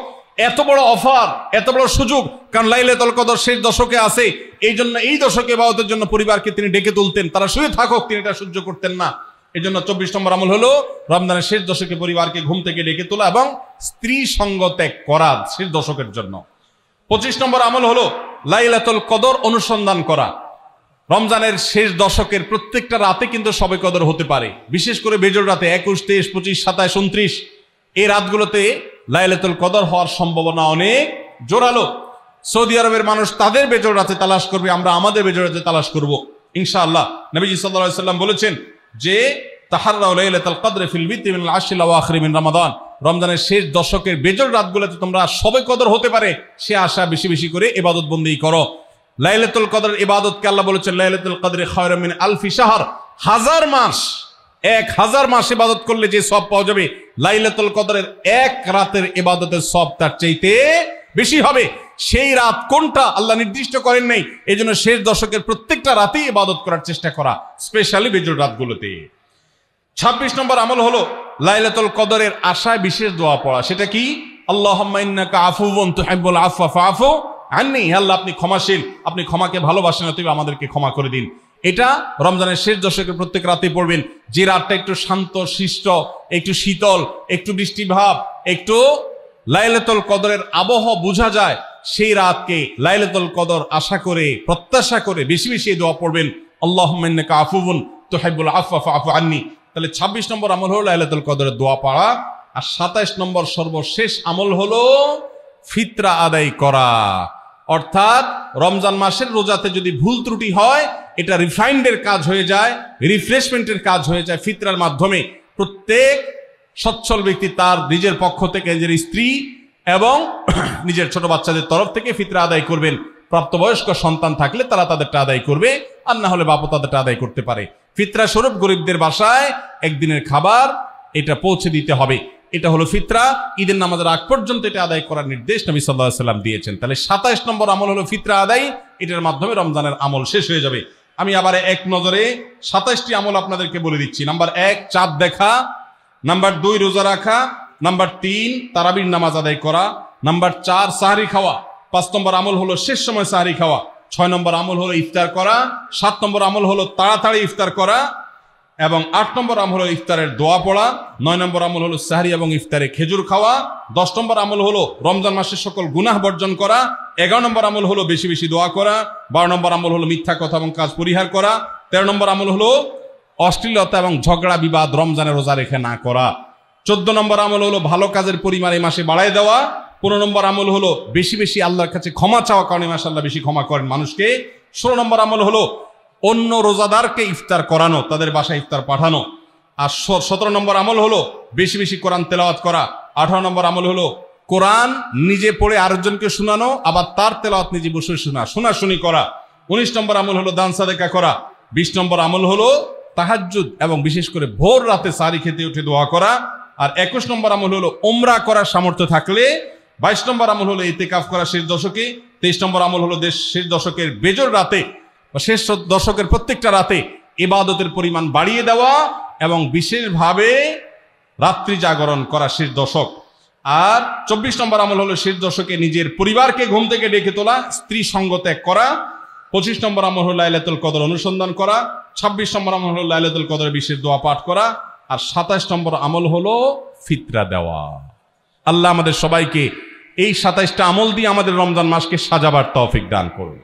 এত বড় অফার, এত বড় সুযোগ, কারণ লাইলাতুল কদর শেষ দশকে আছে, এই জন্য এই দশকে ইবাদতের জন্য পরিবারকে তিনি ডেকে তুলতেন। তারা শুয়ে থাকুক, তিনি এটা সহ্য করতেন না। এই জন্য 24 নম্বর আমল হলো রমজানের শেষ দশকে পরিবারকে ঘুম থেকে ডেকে তোলা এবং স্ত্রী সঙ্গ ত্যাগ করা শেষ দশকের জন্য। 25 নম্বর আমল হলো লাইলাতুল কদর অনুসন্ধান করা। রমজানের শেষ দশকের প্রত্যেকটা রাতে কিন্তু শবে কদর হতে পারে, বিশেষ করে বেজোড় রাতে 21, 23, 25, 27, 29 এই রাতগুলোতে লাইলাতুল কদর হওয়ার সম্ভাবনা অনেক জোরালো। সৌদি আরবের মানুষ তাদের বেজোড় রাতে তালাশ করবে, আমরা আমাদের বেজোড় রাতে তালাশ করব ইনশাআল্লাহ। নবীজি সাল্লাল্লাহু আলাইহি সাল্লাম বলেছেন যে তাহাররাউ লাইলাতুল কদর ফিল বিতি মিনাল আশরিল আওয়াখির মিন রমাদান, রমজানের শেষ দশকের বেজোড় রাতগুলোতে তোমরা শবে কদর হতে পারে সে আশা বেশি বেশি করে ইবাদত বন্দেগী করো। লাইলাতুল কদরের ইবাদতকে আল্লাহ বলেছেন লাইলাতুল কদরি খায়রুম মিন আলফি শাহর, 1000 মাস, 1000 মাস ইবাদত করলে যে সওয়াব পাওয়া যাবে, লাইলাতুল কদরের এক রাতের ইবাদতের সওয়াব তার চাইতে বেশি হবে। সেই রাত কোনটা আল্লাহ নির্দিষ্ট করেন নাই, এজন্য শেষ দশকের প্রত্যেকটা রাতেই ইবাদত করার চেষ্টা করা, স্পেশালি বেজোড় রাতগুলোতে। 26 নম্বর আমল হলো লাইলাতুল কদরের আশায় বিশেষ দোয়া পড়া। সেটা কি? আল্লাহুম্মা ইন্নাকা আফুউন তুহিব্বুল আফওয়া ফাআফু আন্নী, আল্লাহ আপনি ক্ষমাশীল, আপনি ক্ষমাকে ভালোবাসেন, অতএব আমাদেরকে ক্ষমা করে দিন। এটা রমজানের শেষ দশকের প্রত্যেক রাতে পড়বেন। যে রাতটা একটু শান্ত শিষ্ট, একটু শীতল, একটু বৃষ্টিভাব, একটু লাইলাতুল কদরের আবহ বোঝা যায়, সেই রাতকে লাইলাতুল কদর আশা করে প্রত্যাশা করে বেশি বেশি দোয়া পড়বেন, আল্লাহুম্মা ইন্নাকা আফুউন তুহিব্বুল আফওয়া ফাআফু আন্নী। তাহলে 26 নম্বর আমল হলো লাইলাতুল কদরের দোয়া পড়া। আর 27 নম্বর সর্বশেষ আমল হলো ফিতরা আদায় করা। অর্থাৎ রমজান মাসের রোজাতে যদি ভুল ত্রুটি হয়, এটা রিফাইন্ডের কাজ হয়ে যায়, রিফ্রেশমেন্টের কাজ হয়ে যায় ফিতরার মাধ্যমে। প্রত্যেক সচ্ছল ব্যক্তি তার নিজের পক্ষ থেকে, নিজের স্ত্রী এবং নিজের ছোট বাচ্চাদের তরফ থেকে ফিতরা আদায় করবেন। প্রাপ্তবয়স্ক সন্তান থাকলে তারা তাদেরটা আদায় করবে, আর না হলে বাপও তাদেরটা আদায় করতে পারে। ফিতরা স্বরূপ গরিবদের বাসায় একদিনের খাবার এটা পৌঁছে দিতে হবে। এটা হলো ফিতরা। ঈদের নামাজের আগ পর্যন্ত এটা আদায় করার নির্দেশ নবী সাল্লাল্লাহু আলাইহি সাল্লাম দিয়েছেন। তাহলে 27 নম্বর আমল হলো ফিতরা আদায়। এটার মাধ্যমে রমজানের আমল শেষ হয়ে যাবে। আমি আবার এক নজরে 27টি আমল আপনাদেরকে বলে দিচ্ছি। নাম্বার 1 চাঁদ দেখা, নাম্বার 2 রোজা রাখা, নাম্বার 3 তারাবির নামাজ আদায় করা, নাম্বার 4 সাহরি খাওয়া, 5 নম্বর আমল হলো শেষ সময় সাহরি খাওয়া, 6 নম্বর আমল হলো ইফতার করা, 7 নম্বর আমল হলো তাড়াতাড়ি ইফতার করা, এবং 8 নম্বর আমল হলো ইফতারের দোয়া পড়া, 9 নম্বর আমল হলো সাহরি এবং ইফতারে খেজুর খাওয়া, 10 নম্বর আমল হলো রমজান মাসের সকল গুনাহ বর্জন করা, 11 নম্বর আমল হলো বেশি বেশি দোয়া করা, 12 নম্বর আমল হলো মিথ্যা কথা এবং কাজ পরিহার করা, 13 নম্বর আমল হলো অশ্লীলতা এবং ঝগড়া বিবাদ রমজানের রোজা রেখে না করা, 14 নম্বর আমল হলো ভালো কাজের পরিমাণ এই মাসে বাড়ায় দেওয়া, 15 নম্বর আমল হলো বেশি বেশি আল্লাহর কাছে ক্ষমা চাওয়া, কারণ এই মাসে আল্লাহ বেশি ক্ষমা করেন মানুষকে, 16 নম্বর আমল হলো অন্য রোজাদারকে ইফতার করানো, তাদের বাসায় ইফতার পাঠানো, আর 17 নম্বর আমল হলো বেশি বেশি কোরআন তেলাওয়াত করা, 18 নম্বর আমল হলো কোরআন নিজে পড়ে আরেকজনকে শোনানো, আবার তার তেলাওয়াত নিজে বসে শোনাশুনি করা, 19 নম্বর আমল হলো দান সাদেকা করা, 20 নম্বর আমল হলো তাহাজ্জুদ এবং বিশেষ করে ভোর রাতে সারি খেতে উঠে দোয়া করা, আর 21 নম্বর আমল হলো উমরা করার সামর্থ্য থাকলে, 22 নম্বর আমল হলো ইতিকাফ করা শেষ দশকে, 23 নম্বর আমল হলো শেষ দশকের বেজর রাতে বা শেষ দশকের প্রত্যেকটা রাতে ইবাদতের পরিমাণ বাড়িয়ে দেওয়া এবং বিশেষভাবে রাত্রি জাগরণ করা শেষ দশক, আর 24 নম্বর আমল হলো শেষ দশকে নিজের পরিবারকে ঘুম থেকে ডেকে তোলা, স্ত্রী সঙ্গ ত্যাগ করা, 25 নম্বর আমল হলো লাইলাতুল কদর অনুসন্ধান করা, 26 নম্বর আমল হলো লাইলাতুল কদরের বিশেষ দোয়া পাঠ করা, আর 27 নম্বর আমল হলো ফিতরা দেওয়া। আল্লাহ আমাদের সবাইকে এই 27টা আমল দিয়ে আমাদের রমজান মাসকে সাজাবার তৌফিক দান করুন।